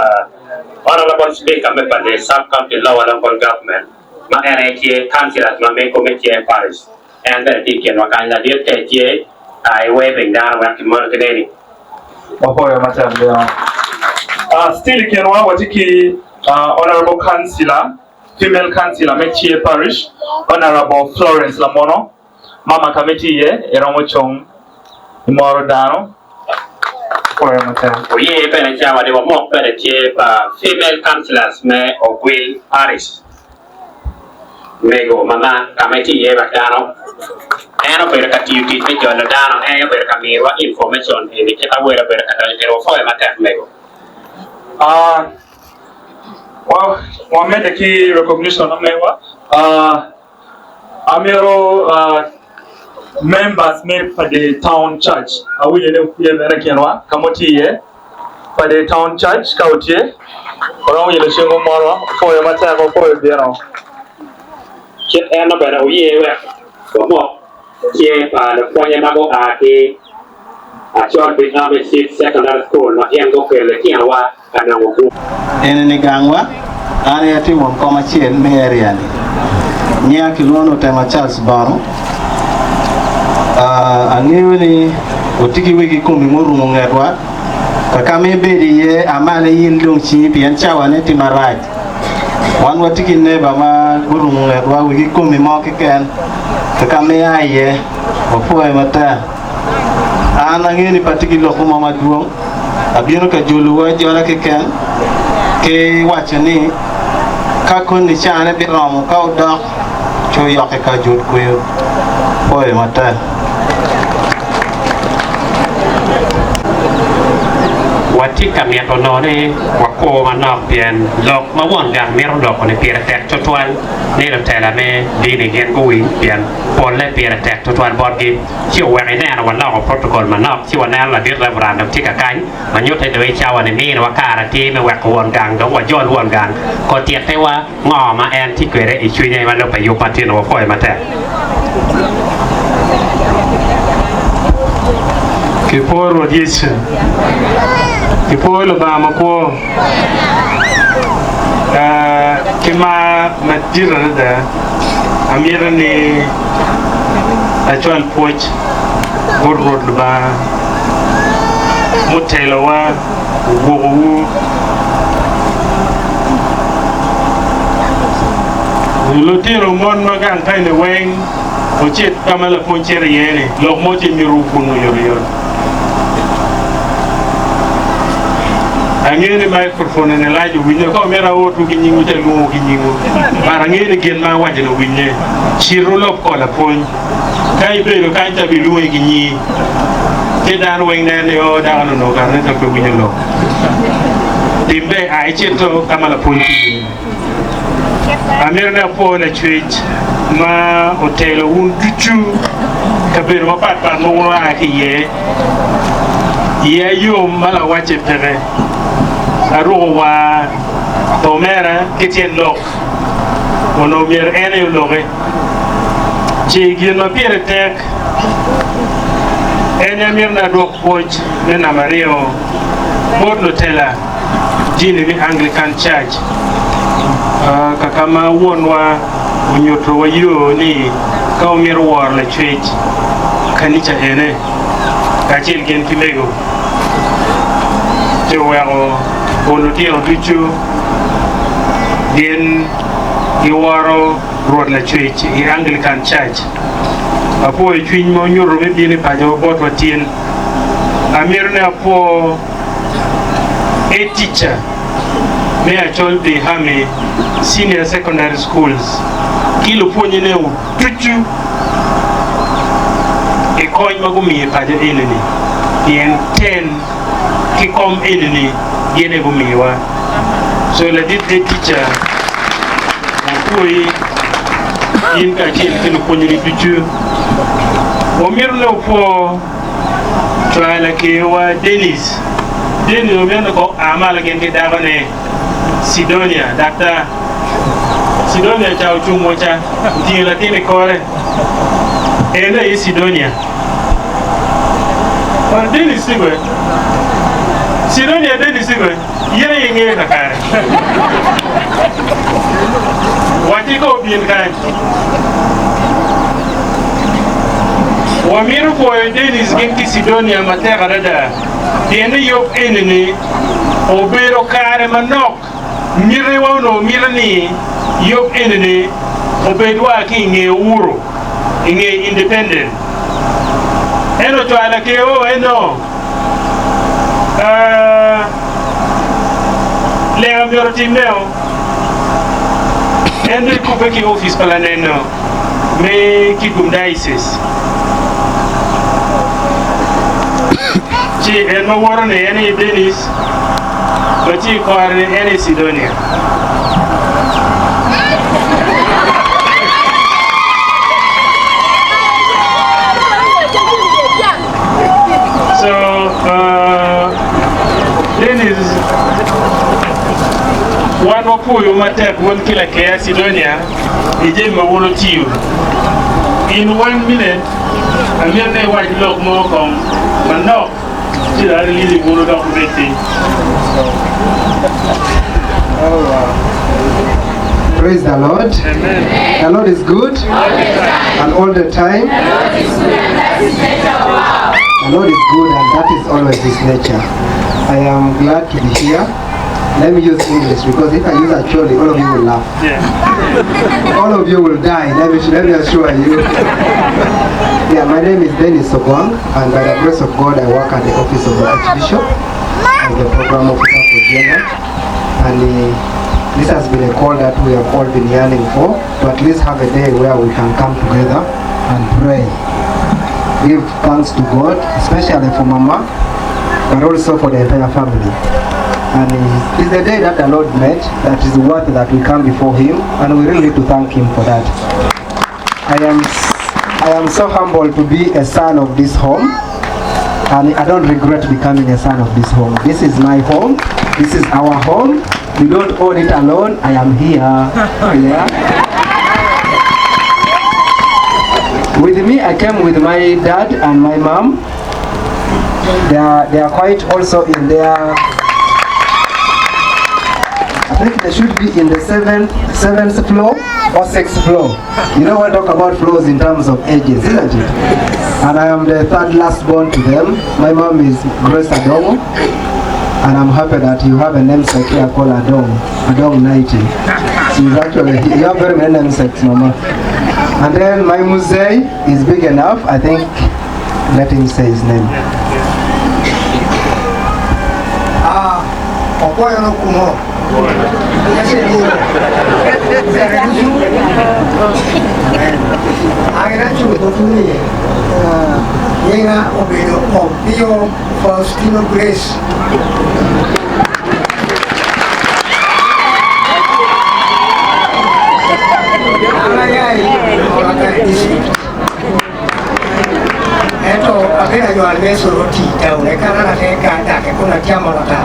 honorable speaker me for the sub-county law and local government. Ma NHA councillors ma me committee in Paris. And then the can work on the DFJ I waving down work in Montenegro. Before you matter still can one watiki honorable councillor female councillor Meche Parish Honorable Florence Lamono Mama committee ye erongo chong Imoro Dano for a matter. We hear better chat they were more better chair female councillors me or Will Paris. Mego mama committee ye Dano. And a better cut you teach me John Dano and a better me what information in the Kitaway better for a matter Mego. Well, one made a key recognition of Mewa. Amero members made for the town church. I will American one, Kamoti for the town church, Kautie. Around the Shingo Moro for a matter for a dinner. Chit and a better we for more. Here, the Poyamago Ake, a short bit of a secondary school, not young go the Kiawa. Ene gangwa ane yati mo koma chien me area ni nya kilono tema Charles Baro angewe ni otiki wiki kumi morumo ngetwa kakame bedi ye amale yin dong chi pian chawane timarai wan watiki neba ma gurumo ngetwa wiki kumi mo kiken kakame aye ofoe mata ana ngeni patiki lokuma maduong abiro ka joluwa jona kiken ke wacho ni kako ni chane bi romo ka udok cho yoke ka jut kuyo oye matel watika miato nore wako manok pien lok mawon gang mero dok ne pira tek totwan ne lo tela me dini gen go win pien polle pira tek totwan borgi chi o wene na wan protocol manok chi wan la dir la brand tika kan manyote de chawa ne mi wa kara ti me wak won gang do wa jon won gang ko tiet te wa ngo ma en ti kwere i chui ne ma lo pa yu patino wa foi mate ke poro dice ke polo ba ma ko ke ma madira da amira ni actual poch gorrod ba mutelo wa gogo lotiro mon magan tane weng o chet kamala ponchere yene lo moje miru kunu yor angene microphone ne laaju winyo ko mera wotu gi nyingu te lumo gi nyingu bara ngene gen ma waje no winye chiro lop ko la pon kai bero kai ta bi lumo gi nyi ke dan weng ne o da no ga ne to ko winyo lo timbe ai cheto kamala ponti amirna po na church ma hotel un duchu kabir ma pat mo wa ki ye yo mala wache pere aruwa tomera kitien lok ono mier ene loge chi gien ma pere tek ene mir na dok poj ne na mario bodlo tela jini mi Anglican Church kakama wonwa unyoto wa yo ni ka mir war la church kanisa ene kachil gen kimego Joao Volunteer Duchu Gen Iwaro Road La Church Anglican Church Apo Twin Monuro maybe ni Pajo Bot Watin Amirne Apo a teacher may I told the Hami Senior Secondary Schools Kilo Ponyene Duchu a coin Magumi Pajo Enemy in 10 Kikom enemy yene gumiwa so la dit the teacher kui in ka kin kin ko ni bitu o mirno po try ke wa Dennis o mena ko amala gen ke dagane Sidonia Dr. Sidonia chao chumocha di la tine kore ena yi Sidonia or Dennis sigwe Sidonia Dennis sigwe yere yenge na kare wati ko bien kan wa miru ko Dennis genki Sidonia matera rada tiene yo enene obero kare manok mire wono mirani yo enene obedwa ki nge uro nge independent eno to ala ke o eno le ambioro timeo ende coupe ki office palaneno me ki gumdaises ci en mo worone ene Dennis bati ko arne ene Sidonia Dennis one wapuyo matek won kila kaya Sidonia ije mawulo tiyo in 1 minute amir ne waj lok mo kom manok tira release wulo dok beti Praise the Lord. Amen. The Lord is good and all the time. The Lord is good and that is always His nature. I am glad to be here. Let me use English because if I use actually, all of you will laugh. Yeah. All of you will die. Let me assure you. Yeah, my name is Dennis Ogwang, and by the grace of God, I work at the office of the Archbishop as the program officer for gender. and this has been a call that we have all been yearning for, to at least have a day where we can come together and pray. Give thanks to God, especially for Mama, but also for the entire family. And it's the day that the Lord made that is worth that we come before Him, and we really need to thank Him for that. I am so humbled to be a son of this home, and I don't regret becoming a son of this home. This is my home. This is our home. We don't own it alone. I am here. Yeah. With me, I came with my dad and my mom. They are quite also in their. I think they should be in the seventh floor or 6th floor. You know, we talk about floors in terms of ages, isn't it? And I am the third last born to them. My mom is Grace Adongo, and I'm happy that you have a namesake here called Adong 90. She's actually, you have very many namesakes, Mama. And then my musei is big enough, I think, let him say his name. Faustino Grace. Eto apena yo almeso roti tau ne kana na te kata ke kuna tiamo la ta.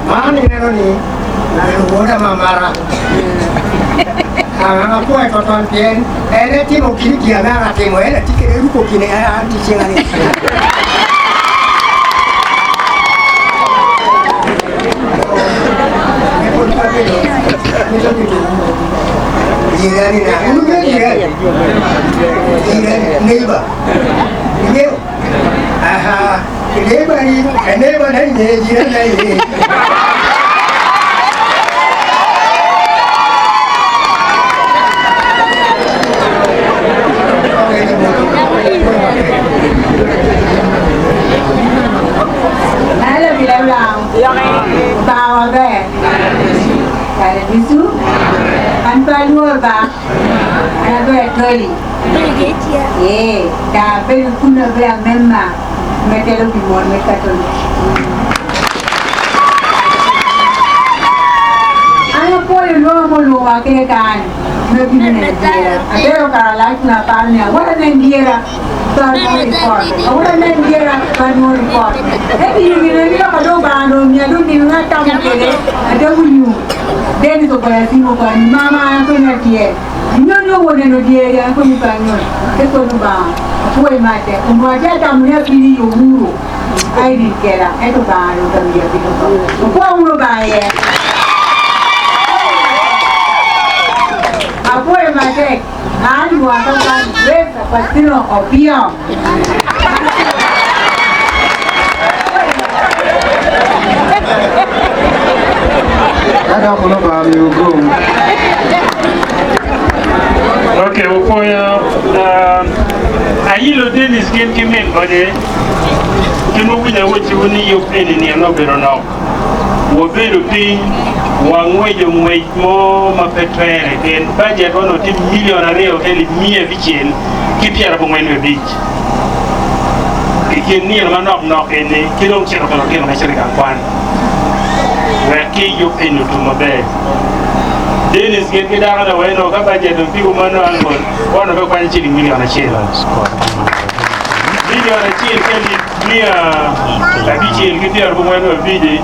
Mani neno ni na ngoda mamara. Anga ko e toton pien ene ti mo kini ki ana te mo ene ti ke ruko kini a ti chinga ni. Jirani na unuga jirani neighbor neighbor aha neighbor na ni jirani Bawa be, kalau bisu, anpal luar ba, ada be toli. Ye, dah be kuna be memma, mereka lebih mohon mereka toli. Anak boleh luar ke kan, lebih menengira. Ada orang lain nak parnya, orang menengira. Ahora me entiera para report. Ni ni ka do ba do mi do ni na ta mo kede. Ada bunyu. Deni to ba si mo ba mama ko na tie. No wona no die ya ko ni ba no. Ke ko no ba. Ko e mate. Ko ba ja ta mo ya fili yo muro. Ai di kera. E to ba do ta mi ya fili ko. Ko uno ba ye. Apo e mate. Ani wa ta ba Grace Faustino Opion. Okay, upoya ayilo Dennis gen kimen bode kinu wunya wochi woni yo peni ni no bero no wo bero pi wa ngwejo ngwej mo ma petrere ken budget wono tim million areo eli 100 vichel ki piara bo ngwen bich ki ni ma nok ene kilo chero ko ken ma shirika kwan wa ki yo peni to mabe Dennis get dara da wayno ka budget do pigo mano algon wono be kwan chiri million a chelo million a chelo keli mia la vichel ki piara bo ngwen bije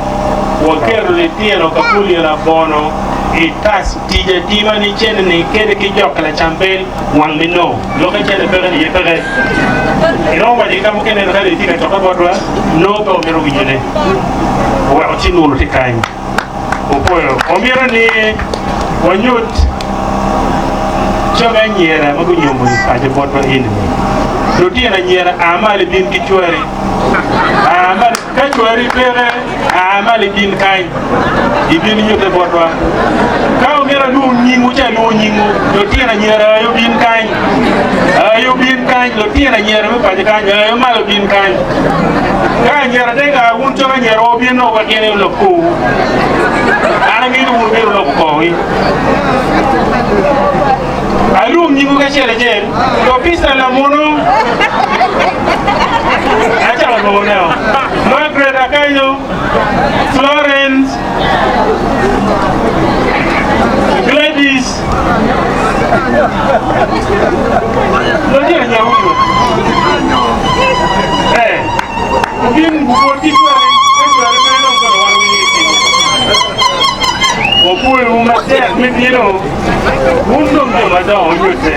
wo kero le tieno kapuli la bono e tas tije tima ni chene ne kede ki jokala chambel wang mino lo ka chene pere ni pere ino wa di kamu kene ka le tika to ka bodwa no ko mero gijene wa o chinu lo tikai o poyo o mira ni wanyut choga nyera mago nyomo ka je bodwa indi do tiena nyera amale bin ki chwere amal ka chwere pere amale bin kai ibin nyote bodwa ka o mira nu nyingu cha nu nyingu do tiena nyera yo bin kai kan lo tiena nyera me pa kan ya ma lo bin kan ka nyera de ga un to nyera o bien no ka tiene lo ku ana ngi du be lo ko yi alum ni ko chere jen to pista la mono acha la mono Margaret Akayo Florence Gladys lo dia nya uno mungkin buat kita kan kalau orang ini opul rumah saya menino undung de madao yote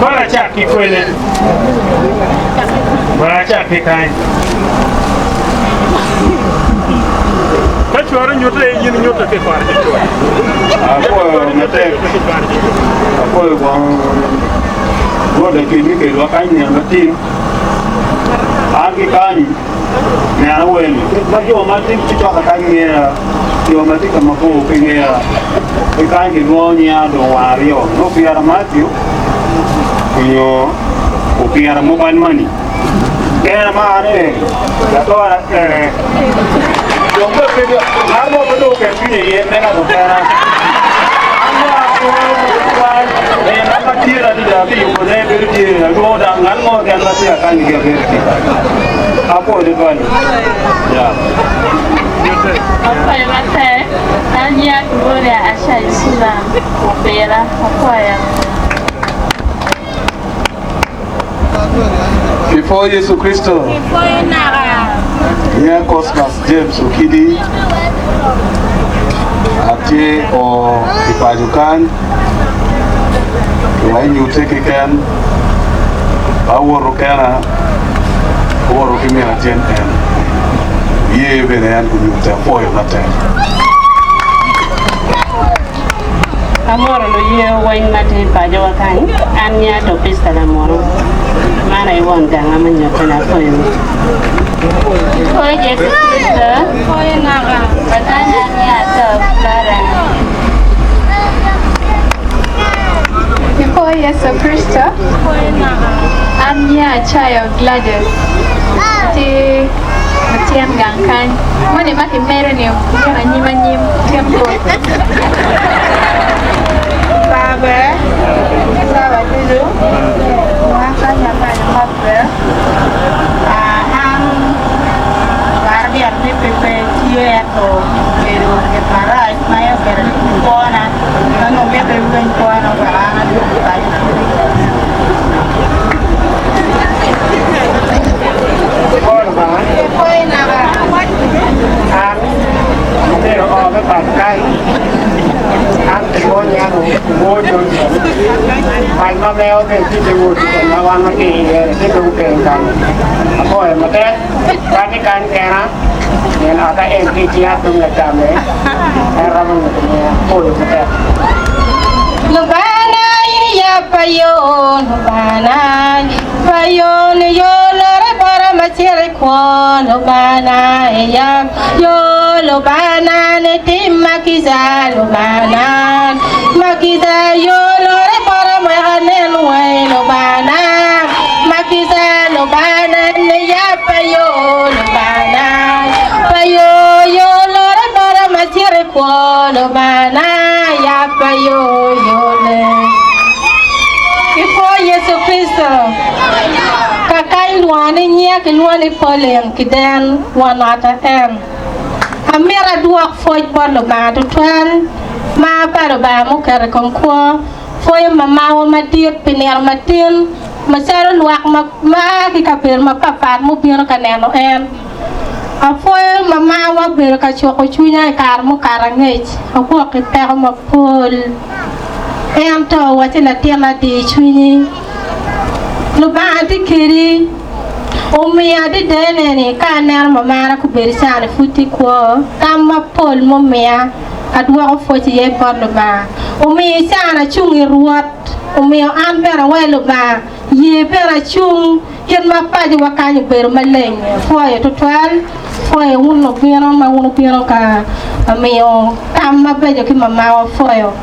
bara chaki kwele bara chaki kai Kachwara nyota yin nyota ke par ako mate ako wo de kini ke lo kai ni amati aki kai ni ana weli ba yo mati ti to ka kai ni yo mati ka mako ke ni e kai ke no ni a do wario no piara mati yo o piara mobile money era mare la to yo me pedi armo pedo ke fini ye me na do kana nama tira di dabi ko ne berdi go da ngan mo kan la tia kan ge berdi apo de bani ya apa ya mate tanya boleh asha isula opera apa ya before Yesu Kristo before nara ya Cosmas James Okidi ati o ipajukan when you take again our kana our kimi atien en ye benen ku ñu te foy na te amoro lo ye wain mate pajo kan anya to pista la moro mana I won ganga manyo kana foy foy je pista foy na ga batanya nya to clara Before Yesu Kristo, Anya Chayo Gladys, di Matian Gangkan, mana makin merah ni, yang anyim tempo. Baba dulu, makan yang ada apa? Ang guardian ni pepe cie atau pero que para Ismael pero kuana, ano me pepe kuana para Mai ma meo ke ti de wo ti na wan ma ki ti du ke kan ko e ma te ka ni kan ke na ne na ka en ti ti a tum la ta me ra ma ni ko e ma te Lubana ya payon lubana payon yo lore para masire kwon lubana ya yo lubana ne timma kiza lubana makiza yo lore para mahane luai lubana makiza lubana ne ya payon lubana payo yo lore para masire kwon lubana ya payo before Yesu Kristo kakai luane nya ke luane poleng kidan wanata em amera duak foi bolo ma to twan ma para ba mo kar kon ko foi mama o matir piner matin masaro luak ma ki kaper ma papat mo biro kaneno em a foi mama wa biro ka choko chunya kar mo karangej a ko ke per mo pol em to wati la tiama di chuni lu ba di kiri o mi adi dene ni ka ner mama ku berisane futi ko tamma pol mo mia adwa ko foti ye por lu ba o mi sana chungi ruot o mi an bera welu ba ye bera chung yen ma paji wakani ber maleng foye to twal foye unno bino ma unno bino ka mi o tamma bejo ki mama o foyo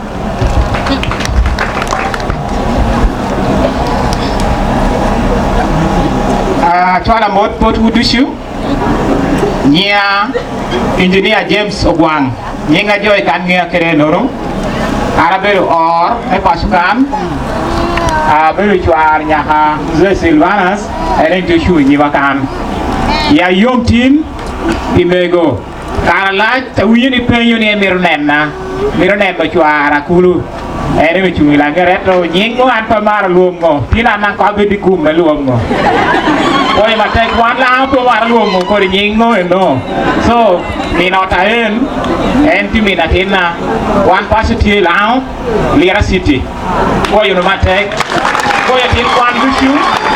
Chwala mot pot udushu. Nya engineer James Ogwang. Nyinga joy kan ngia kere loro. Arabelu or e pasukan. Belu chuar nyaha Zoe Silvanas. Eren Joshua nyiwakan. Ya yom team imego. Karala tawiyo ni penyo ni mirunemna. Mirunem chuara kulu. Ere me chui la gareto nyingo an pamar luongo. Tina na ko be di kum na luongo. Oi ma tek wan la po war luongo ko nyingo no. So mi nota en ti mi na tina wan pasiti lao Lira City. Ko yo ma tek ko yo tin kwan bushu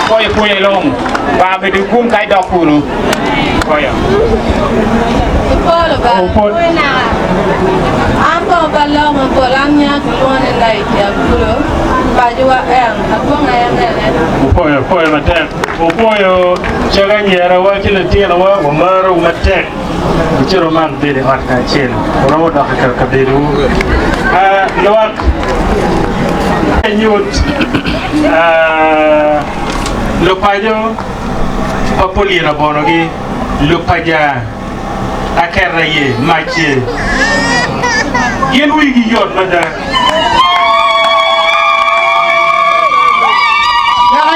ko yo long. Ba be di kum kai dok kunu. Ko yo. Ampo balong polanya kuone lai ya kulo bajua aponga ya nene upoyo matek upoyo chaga nyera wa kile tiena wa umaro matek chiro man bede hat ka chen ro da ka bedu lawak nyut lo pajo papolina bonogi lo paja akerra ye mache yen wigi yot mada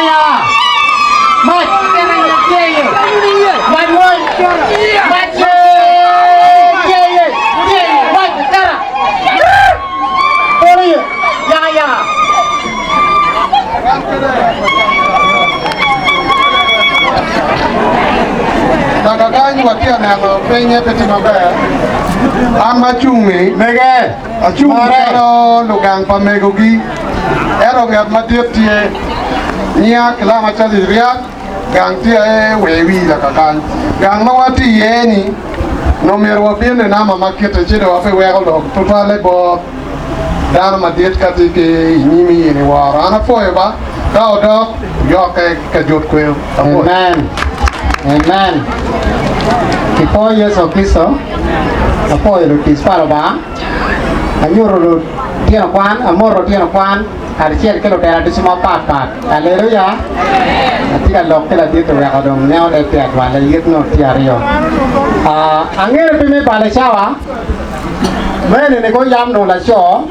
ya mat kera ya keye mat won mat keye mat kera ori ya Tagagany wakia nango penye peti maber. Ama chungi mege achungi karo lugang pamegogi. Ero ngat matiep tie nia kelama chali riak gang tie wewi la kakan. Gang mawati yeni no merwa bene nama makete chido ape wego lo tutale bo dano madiet kati ke nyimi ni wara ana foeba kao dok yoke kajot kweo. Amen. Amen. Before Yesu Kristo, apoyo lo tisparo ba. Anyoro lo tieno kwan, amoro tieno kwan, archiel kelo tera disimo pat. Haleluya. Atika lok kela dito ya kadong neo le tiat wala yit no tiario. Angere pime pale chawa. Mene ne ko yam no la cho,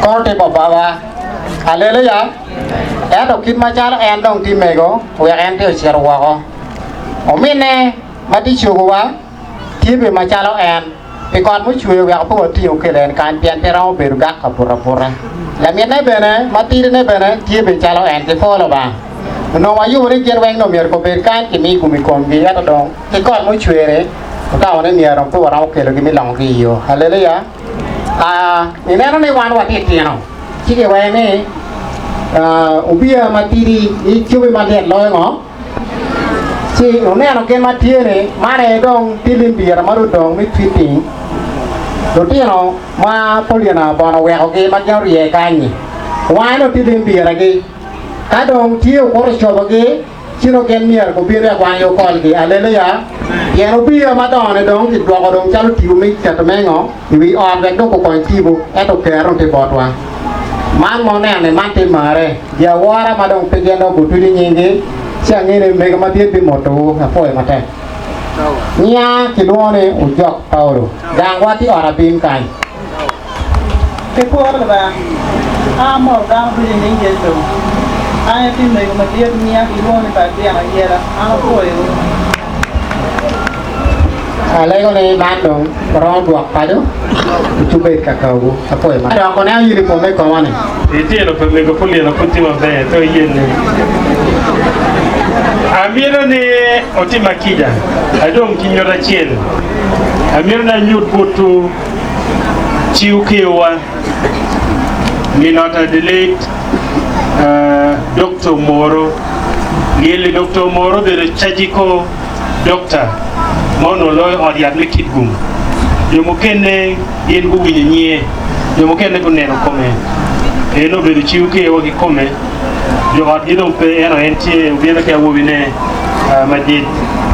ko te baba. Haleluya. Eto kit machal en dong timego, we en te chirwa ko. Omine mati chuwa tibe machalo en pikon mu chwe wa po ti o kelen kan pian pero beru gak kapura la mine bene mati ne bene tibe chalo en te folo ba no wa yu ri ger weng no mier ko ber kan ki mi gumi kon bi ya dong pikon mu chwe re ta one mier ro po ra o kelo gi mi long gi yo haleluya ni ne no ne wan wa ti ti no chi ke wa ne ubia mati ri chuwe ma le lo ngo si no no ken matiere mare dong tilimbira maru dong mi fiti do tieno ma poliana bono we oge ma nyori e kanyi wa no tilimbira ge ka dong tio ko chobo ge chino ken mier ko bire kwa yo kol ge haleluya ye no bia ma don dong ti do ko dong chalo tiu mi ta mengo wi on ve do ko ko tibu e to kero te botwa man mo ne man te mare ya wara ma dong pe ge no bu tu nyingi Siang ini mereka mati di motor, apa yang mati? Nia kiluane ujok Paulo, gangwati orang bingkai. Kekuatan apa? Amo gang beli ni jesu. Ayah ti mereka mati nia kiluane pagi yang aja lah. Apa itu? Alai kau ni bandung, orang dua padu, cuba kakau, apa yang mati? Ada kau ni ayah di pome kau mana? Itu yang pome kau pulih nak putih mana? Itu ini. Amira ne otima kija adong kinyora chien Amira na nyut putu chiukewa minota the late Dr. Moro Gili Dr. Moro the chajiko doctor mono loy odiat likit gum yomukene yen gu winye yomukene kuneno kome eno be chiukewa ki kome yo hat idom pe eno entie ubiena ke wobine majid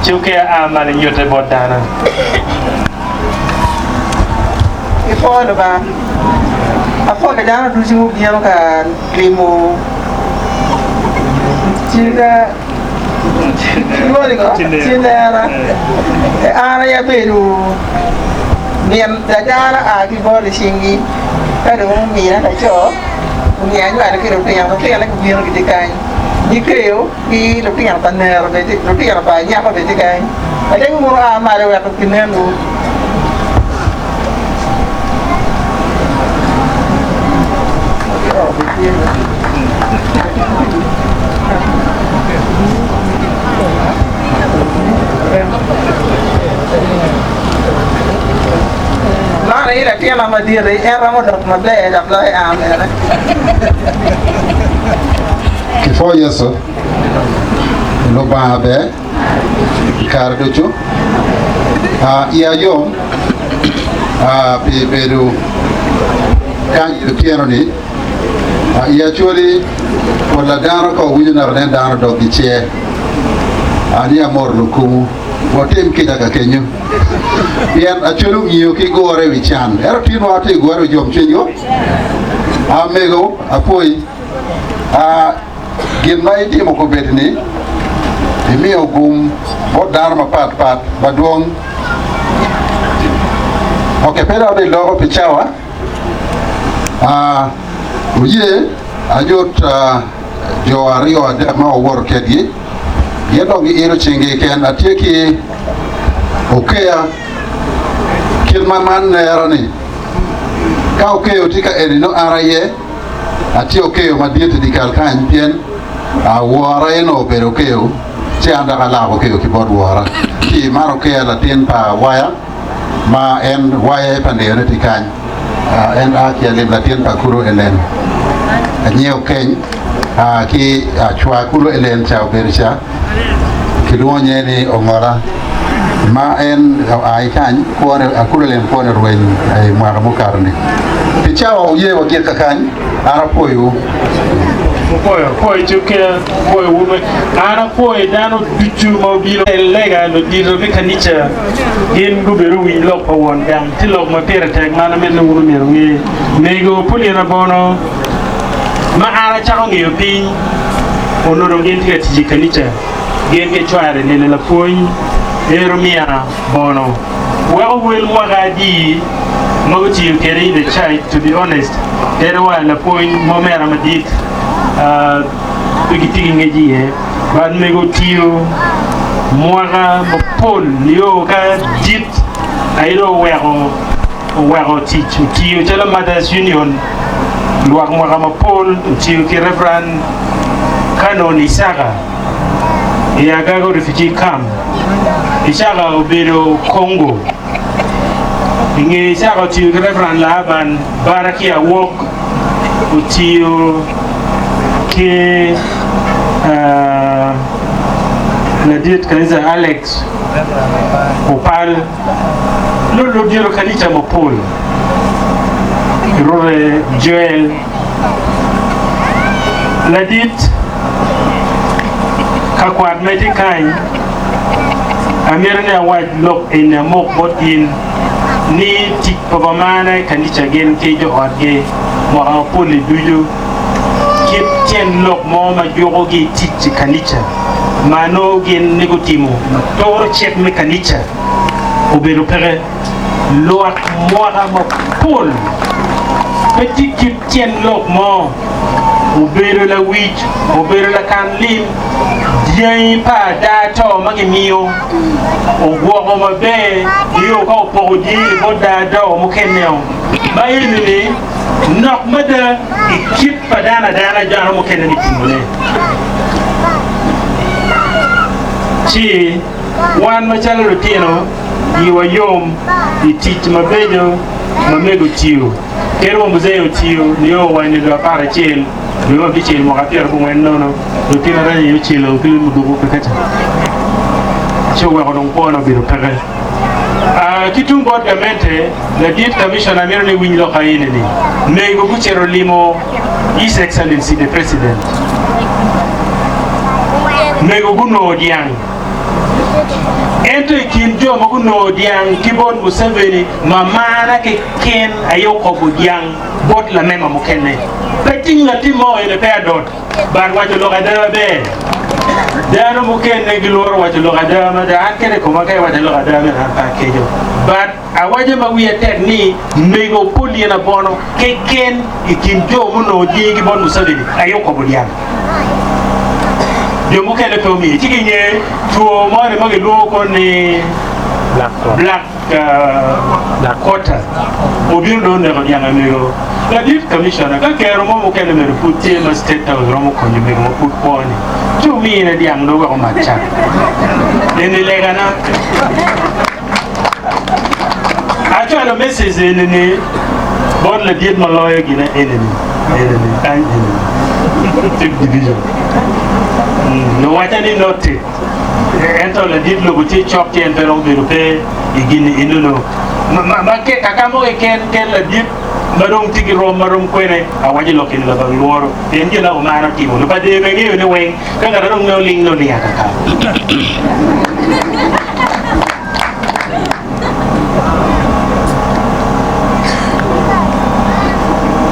chiuke amale nyote bodana ifo do ba afo ka jana du singu biya ka klimo chiga Cindera. Ara ya beru. Mian dajara agi bori singi. Kado mina da cho. Mian ju ada kiro yang lagi biar gitu kan. Ni creo y lo tiene para tener, lo tiene para ya para ver que hay un muro a mar o a continente. Nah, ini lagi yang lama dia, era mau dapat mabel, dapat amel. Kifo Yesu no babe karduchu iya yo beru kan tieno ni iya chori wala daro ko wujunar ne daro do giche ani amor lukumu wotem kidaga kenyu bien achulu iyo ki gore wichan ero tino ate gore jom chenyo amego apoi gin ma itimo ko bet ni imiyo gum bodar ma pat baduong oke pero de logo pichawa uye ajot jo ario de ma wor kedi yedo gi iro chinge ken atieki okea kilma man erani ka okeo tika erino araye ati okeo madiete di kalkan pien wara eno pero okeo che anda kala okeo ki bod wara ki maro ke la tin pa waya ma en waya pa ne ti kan en a ki le la tin pa kuro elen anyeo ken ki chwa kuro elen cha oberisha ki duonye ni ongora ma en ai kan ko ne akuro elen ko ne ruwen ai mara mo karni ti chao ye wa ki kan ara poyo poi chuke poi wume ana poi dano duchu mo bilo lega no dilo be kanicha gen go beru wi lo ko won dang ti lo ma pere tek mana men no wuro mero ngi nego puli na bono ma ara cha ngi yo pin ono ro gen ti ti kanicha gen ke chware ne la poi ero mia bono wa will mo gadi mo ti kere the child to be honest there wa la poi mo mera madit bigitigi ngeji he ban mego tiyo mwaga mopol yo ka dit ayro wego teach tiyo chala Mothers Union luak mwaga mopol tiyo ki Reverend Canon Isaga ya gago refugee camp Isaga obero Congo inge Isaga tiyo ki Reverend Laban Barakia walk tiyo ke la diet kanisa Alex Opal lo diro kanisa Mopol Rore Joel la diet kakwat meti kain amirne awaj lok in mok bot in ni tik pabamana kanisa gen ke jo odge mo apoli duju tien lok mo ma jogo gi tich kanicha mano gen negotimo tor chek me kanicha obero pere loak moa mo pol petit tien lok mo obero la wich obero la kanlim dien pa dato magimio ogwo ma be yo ko podi boda do mo keneo bayini nok mada ikip padana dana jano mo kenani timule chi wan machala rutino yiwa yom itich mabejo mamego tiyo kero muzeo tiyo niyo wani do para chel niyo bichel mo kapier ko wen nono rutino rani yo chelo kili mudugo pekata chowa ko don pono biro pege kitung bot gamente la diet commission amirni winlo kayene ni nego buchero limo His Excellency the President nego guno diang ento kin jo mo guno diang kibon Museveni mamana ke ken ayoko bu diang bot la mema mo kenne peting la timo ene pe dot bar wajo lo ga be Dano mungkin negilor wajah lo ada ada kene ko makai wajah lo ada na pakejo. But awaje mawiya tekni mego puli na bono keken ikinjo muno jigi bon musabidi ayo ko budian. Yo mungkin le tomi tiginye tuo mo ne magilo ko ni black quarter. Obin do ne nyanga mego. La Div Commissioner, ka kero mo mo kele me puti ma state house romo ko ni me mo put poni. Tu mi ne diang do ko macha. Ni lega na. Acho la message ni bod la diet ma loyo gina enemy kan enemy division. No wata ni note. Ento la diet lo buti chok ti entero de rupe igini inuno. Ma ke kakamo ken la diet marung tigi rom marung kwene awaji lokin la bang luoro enje na umana timo no pade me ngi ne weng ka ga rong no ling no ni aka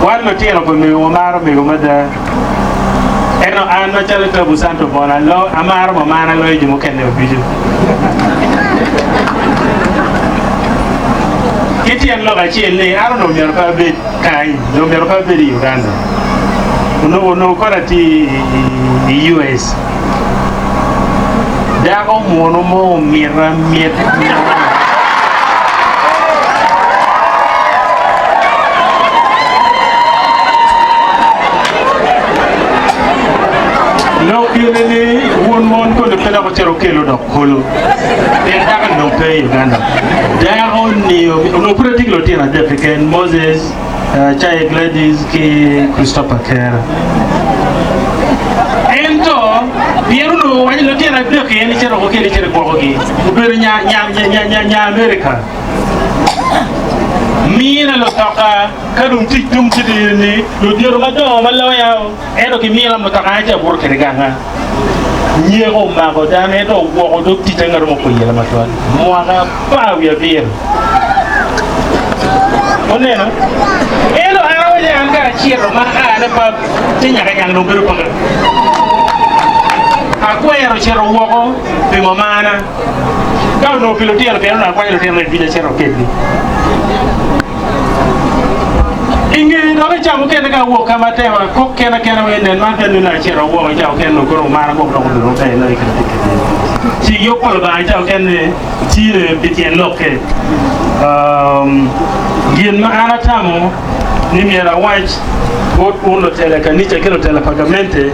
wal tieno ko me umara me gomada eno an no chale to busanto bona lo amara mo mana lo jumo kenne bijo Kitian lo gachi le I don't know me pa be kai no me pa be Uganda no korati US da ko mono mo mira miet no kilele won mon ko de pela ko tero kelo do holo e da no pe Uganda da on ni no pratique lo tena de African Moses Chai Gladys ki Christopher Kerr ento biero no wani lo tena de ke ni tero ko ke ni tero ko ke ubero nya America mina lo taka kadum titum tidini lo diero ma do ma lo ya eno ki mina mo taka ja bur ke ganga nyego ma go dane do wo do titanga mo ko yela ma to mo ga pa ya bier onena elo arawa ya anga chiro ma ana pa tinya ga yang no beru pa akwero chero wo be mo mana ka no pilotier pe na kwero tiene video chero kedi ingi no ga jamu kene ga wo kama tewa ko kena wenden ma tanu na chero wo ga ken no ko mara ko no pe no ikati ci yo ko ba ja ken ci le bitien loke gien ma ana tamo ni mi era watch bot uno tele kanita kilo tele pagamente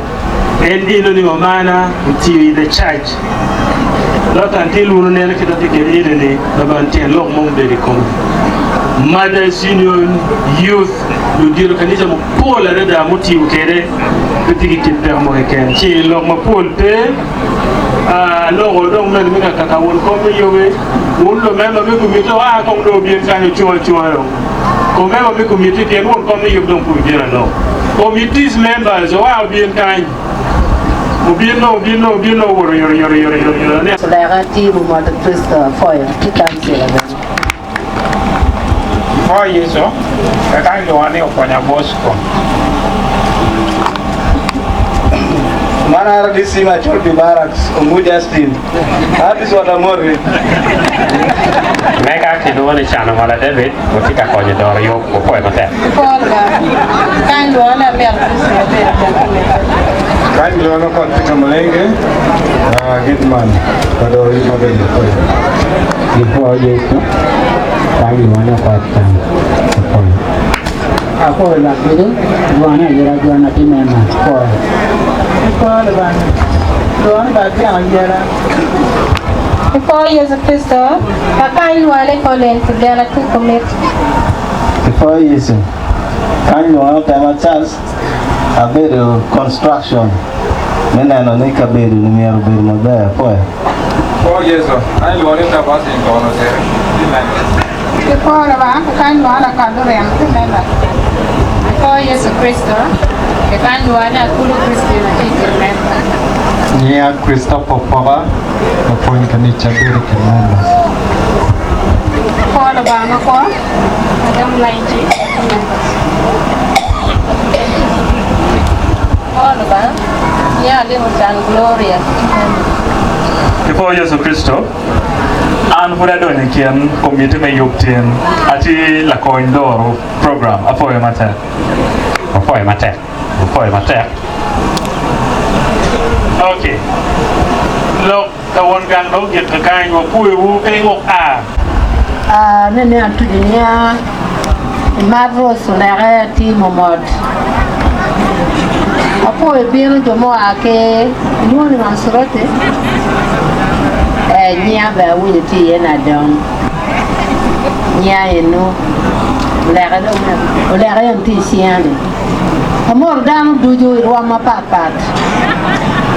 en dino ni mana ti the church lot until uno ne ke dati ke ide ni da ban tien lok mom de ko Mothers Union Youth lu dire kanisa mo pola da motivo kede petit ki per mo ken ci lo mo pol pe lo do men mi ka ka won ko mi yowe won lo men mi ko mi to ko do bien kan chuo yo ko men mi ko mi ti den won ko mi yob don pour dire no committees members wa bien kan mo bien no woro yo ne so da ga ti mo ma de presta foya ti kan se la Oh yeso kaka ndo wane okonya bosko mana RDC ma chorbi barracks Umu Justin hadis wata morri mega ke do ne chana mala David otika konye do yo ko poe mate kan do na mer kan lo no ko tika malenge hitman pada ori mabel ko Before yeso kami mana patang aku nak itu juana jera juana di mana kau leban doan bagi ang jera Before Yesu Kristo kakai wale kolen kudela tu komit before Yesu kan lo kama chance abedo construction meneno ni kabedo ni miero ber maber poe oh yeso ai lo ni ta basi tono tere Before kakai wale kadore ang tinela Before Yesu Kristo kakai wale akulu Kristo na ikirmenta Nia Christopher Pova appoint kanicha bere kenana Before ko Adam Laiji All ba nya le mutan Gloria Before Yesu Kristo an pura do ni kian komite me yuptin ati la koindoro program afoy mate Okay. Lo kawon gang do get ka ngo puy wu kay ngok nene antudinia marro solare ti momod apo e biro jomo ake nuoni mansurote nya ba wuni ti yana don nya eno lega yan ti siane amor dan dujo roma papat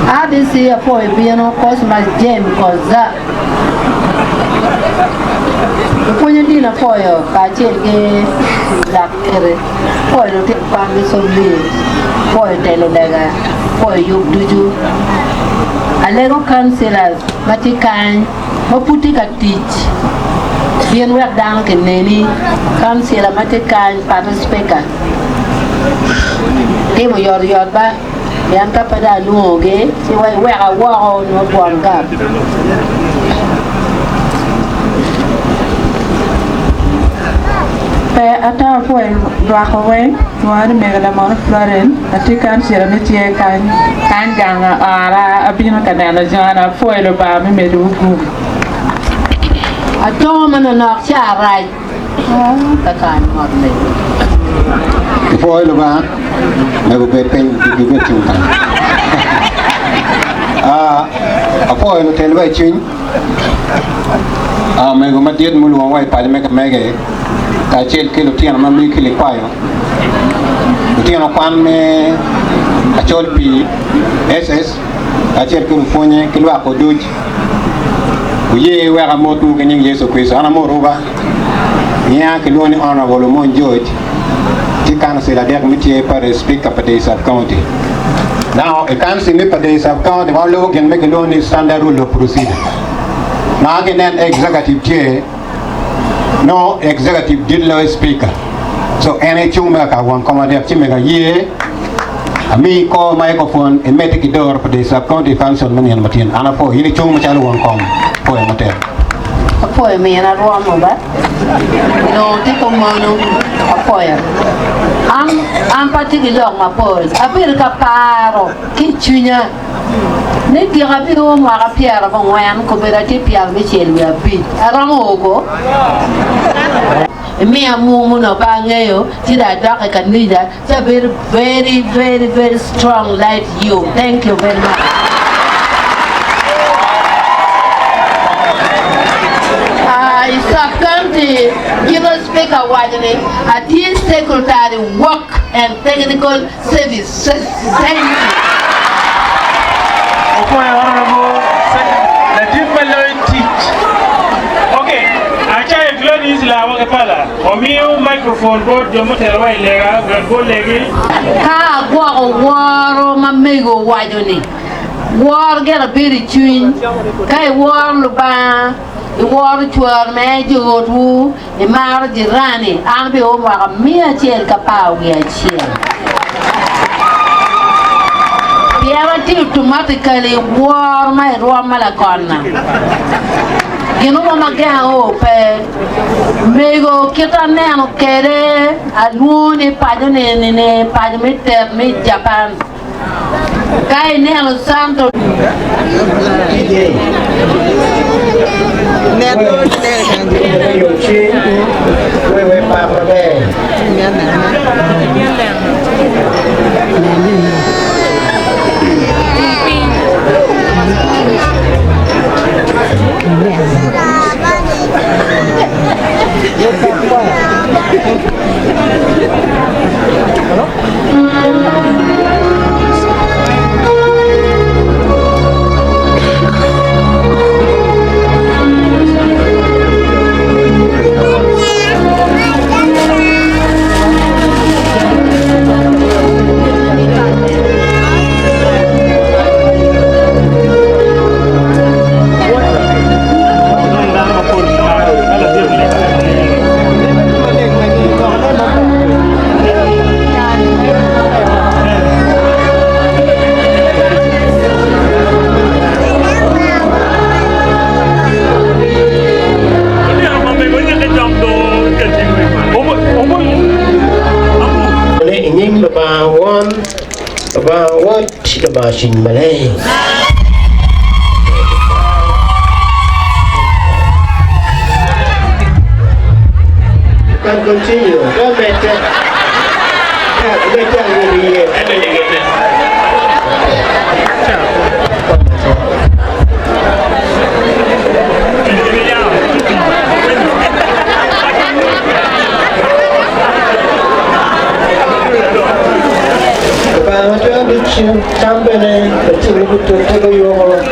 adisi apo e biro cosmas jem koza punya dina foyo ka chege lakere foyo te pambe sombi foyo telo daga foyo yub duju alego councillors matikan maputi ka teach bien wek dan ke neni councillor matikan participate ke mo yor ba yan ka pada luoge si wai weka wo no bonga ata foi doakowe tuan megala mon floren atikan sira metie kan ganga ara abina kadana jana foi lo ba me medu gu ato mana nak charai takan modle foi lo ba me go pen di betin kan foi no telwa chin me go madiet mulu wai pa me ka mege ta chel ke lutiana ma mi kile payo lutiana kwan me a chol pi ss a chel ke lufonye ke lwa ko duj uye wa ga motu ke nying Yesu Kristo ana mo roba nya ke loni honorable mon George ti kan se la der mitie par speaker pa de sub county now e kan se me pa de sub county wa lo gen me ke loni standard rule of procedure na ke nen executive chair no executive did no speaker so any chuma ka wan commander chimega ye ami ko microphone e metiki door for the sub county council man matin ana po hili chuma chalu wan kom po e mater po e me na ro mo ba no ti ko mano po ya am patiki long ma po apir ka paro ki chunya ne ti ga bi o ma ga piara ba wan ko be ra ti piara be chelu ya bi aramo ko me amu no ba ngeyo ti da da ka nida so very strong like you. Thank you very much. Subcounty General Speaker Wajane at his secretary work and technical service. Thank you. Okay, honorable the different teach. Okay, acha Gladys la waka pala. Omiu microphone board jomo terwa ilega go legi. Ha waro mamego wajone. War get a bit tune. Kai war luba. War chuar me jotu e mar jirani an be o ma mia chel kapau ya chel piava ti automatically war mai roma la konna gino ma ga o pe mego kita neno kere aluni padone ne padme ter me Japan kai neno santo machine malay. You can continue. Don't make it. Company, the team to take you over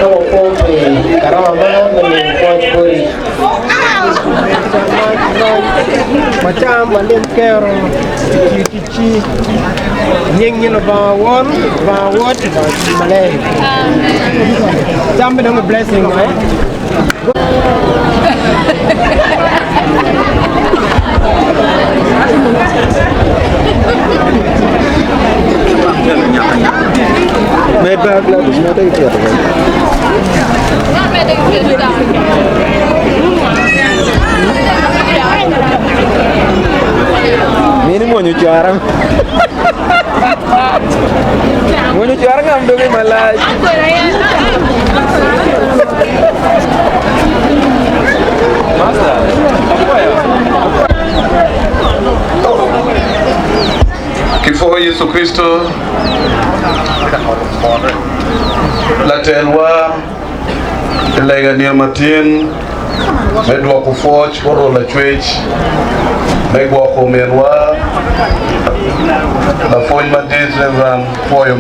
macam malen kero cici nyeng nyeng bawon bawot malay sampai dengan blessing Medbag lah semua tu itu. Ini mau nyuci orang. Mau nyuci orang ngambil ke malah. Masa? Apa ya? Kifo Yesu Kristo la telwa lega ni matin medwa ku foch oro la chwech megwa ku menwa la foy madis revan foy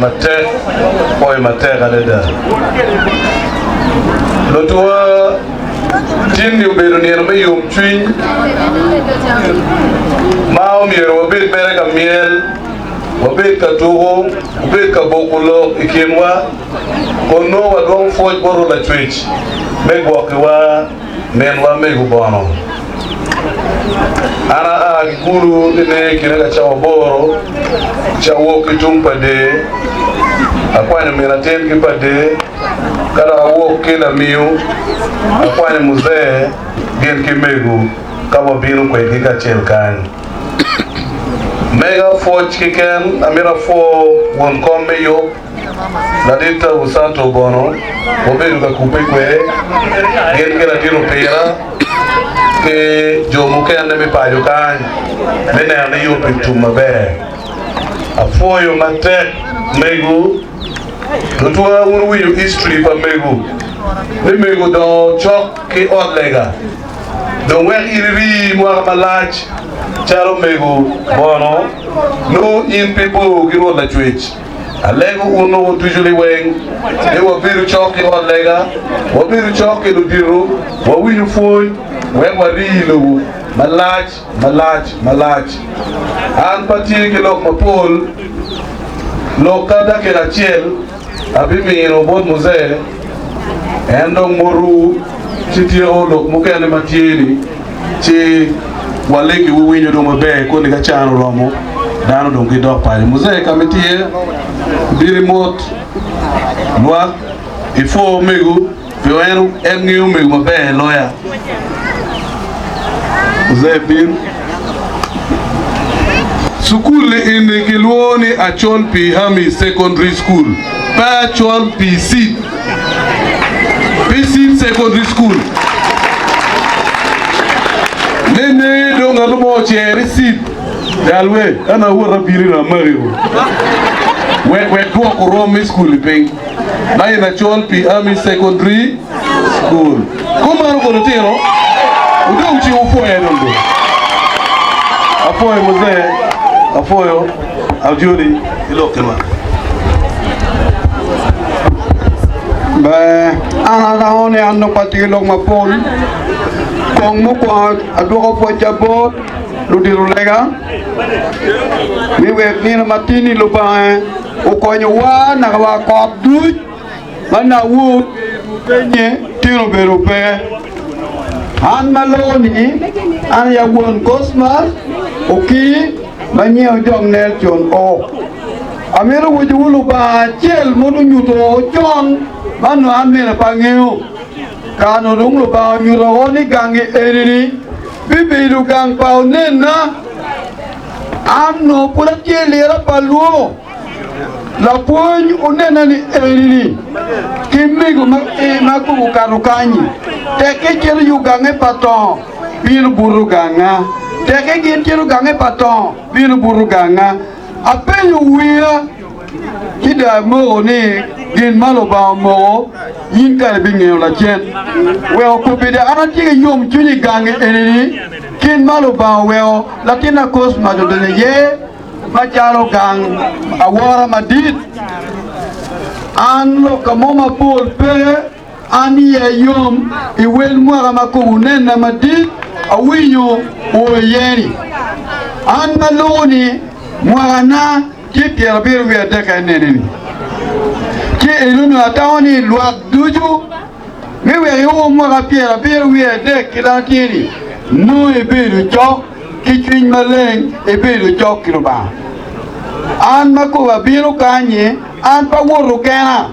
mate galeda lotwa tin yu beru ni ma yum twin mao miero bit bere ka miel wabet ka tugo wabet ka bokulo ikinwa kono wadong foj boro la twitch megwa kwa menwa megu bono ana a guru ne kinaga chawo boro chawo kitumpa de akwani minaten kipade kada wo kila miu akwani muzee gen kimegu kama binu kwa ikika chelkani Mega Forge Kiken, Amira 4 won come yo. Ladita Usanto Bono, Oberuka Kupekwe, Gen Kelatino Pera, Ke Jomuke and the Payokan, then I am you to my bear. A 4 you mate, Megu, Tutua will you history for Megu. The Megu don't chalk K odd lega. Don't wear Iri Muamalach. Charo Megu Bono, no in people give on the twitch. A lego uno usually wing, they were very chalky on lega, what very chalky to Diru, what will you find, when were you, Malach, and particular of my pole, Lokada Kerachel, Abimi in Obot Muse, and on Moru, Chitio, Mukane Matieri, Chi. Waleki winyo do mabe ko ni gachano romo dano do ngido pale muzee kamitie birimot lwa ifo megu vioenu engiu megu mabe loya muzee bin Sukul in Kilwoni Achol Pihami Secondary School pa Achol PC Secondary School Nene do ngalo mo che receipt dalwe ana wora biri na mario we do ko Rome school pe na ina Chol Pihami Secondary School kuma ko tero udo uchi ufoya ndo afoyo mzee afoyo aljuri ilokema ba ana naone anno patilo mapol kong mo ko adoko po jabot ludiru lega mi we ni na matini lo ba o ko nyowa na wa ko du mana wu penye tiro berupe an maloni an ya won cosmas oki manye ojong nel jon o amero wujulu ba chel modu nyuto jon manu an mera pangeo kanu dung lu ba nyuro ni gangi eriri bibi lu gang pau nena anno pula chel era paluo la puonj unena ni erini kimigo ma ku karukanyi teke cher yugange paton bin buruganga teke gin cher gange paton bin buruganga apenyo wira kida mo ni gin malo ba mo yin kar binge la chen we ko bide ana tige yom chuni gange erini kin malo ba we latina kos ma do de ye Macharo gang awara madit an lo kamoma pol pe ani yom iwel mwara makunen na madit awinyo oyeni an maloni mwara na kipia biru ya deka nene ki elunu atawani luak duju mewe yo mwara pia biru ya deka latini no ebiru chok kichwin maleng ebiru chok kiruba an makuba biro kanye an pa woro kena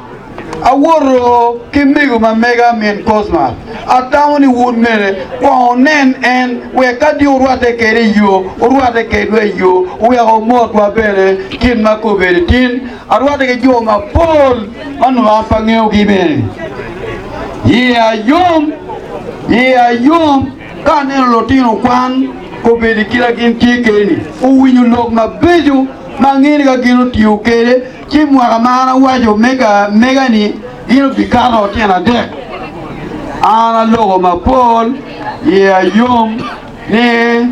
a woro kimigo ma mega men cosmas atawni won mere ko nen en we kadi urwate kere yo urwate kedwe yo we ho mot wa bere kin makube tin arwate ke jo ma pol anu apa ngeo gibere ye ayom kanen lotino kwan ko bere kila kin tikeni o winyu lok ma beju mangini ka gino tiyo kere chi mwaka maana wajo mega ni gino bikano tiana dek ana logo ma pol ye ayom ne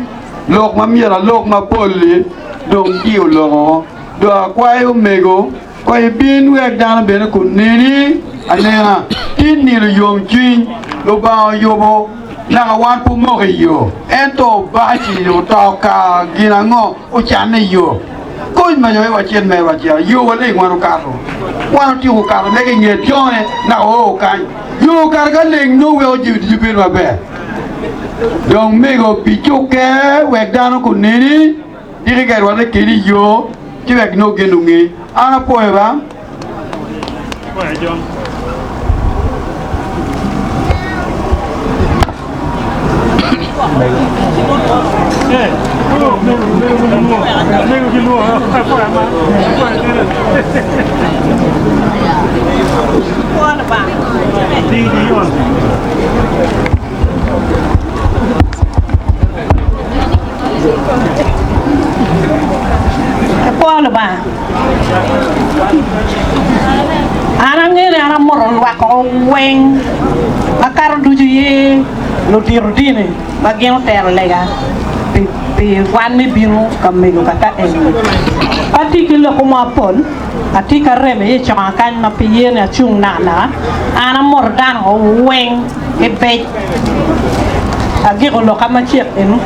log ma mira log ma pol li dong tiyo logo do akwayo mego kwayo bin wek dana bene kunini anena tin ni lo yom chin lo ba yobo nanga wan pu mo yo ento bachi yo ka gina ngo o chane yo koi ma yo wa chen me wa chia yo wa le ngwan karo wan ti ko karo me ke nge tione na o kan yo kar ga le no we o ji ji pe ma be donc me go pichu ke we dano ko nini dire ga wa le ke ri yo ti we no ge no ngi ana po e ba Paul ba ana ngere ana moron wa ko weng akar duju ye lo dirudine bageno ter lega pe wan me binu kamego kata en ati kilo ko ma pon ati kareme ye chama kan na piye na chung na ana mordan o weng e be agi ko lo kama chiek enu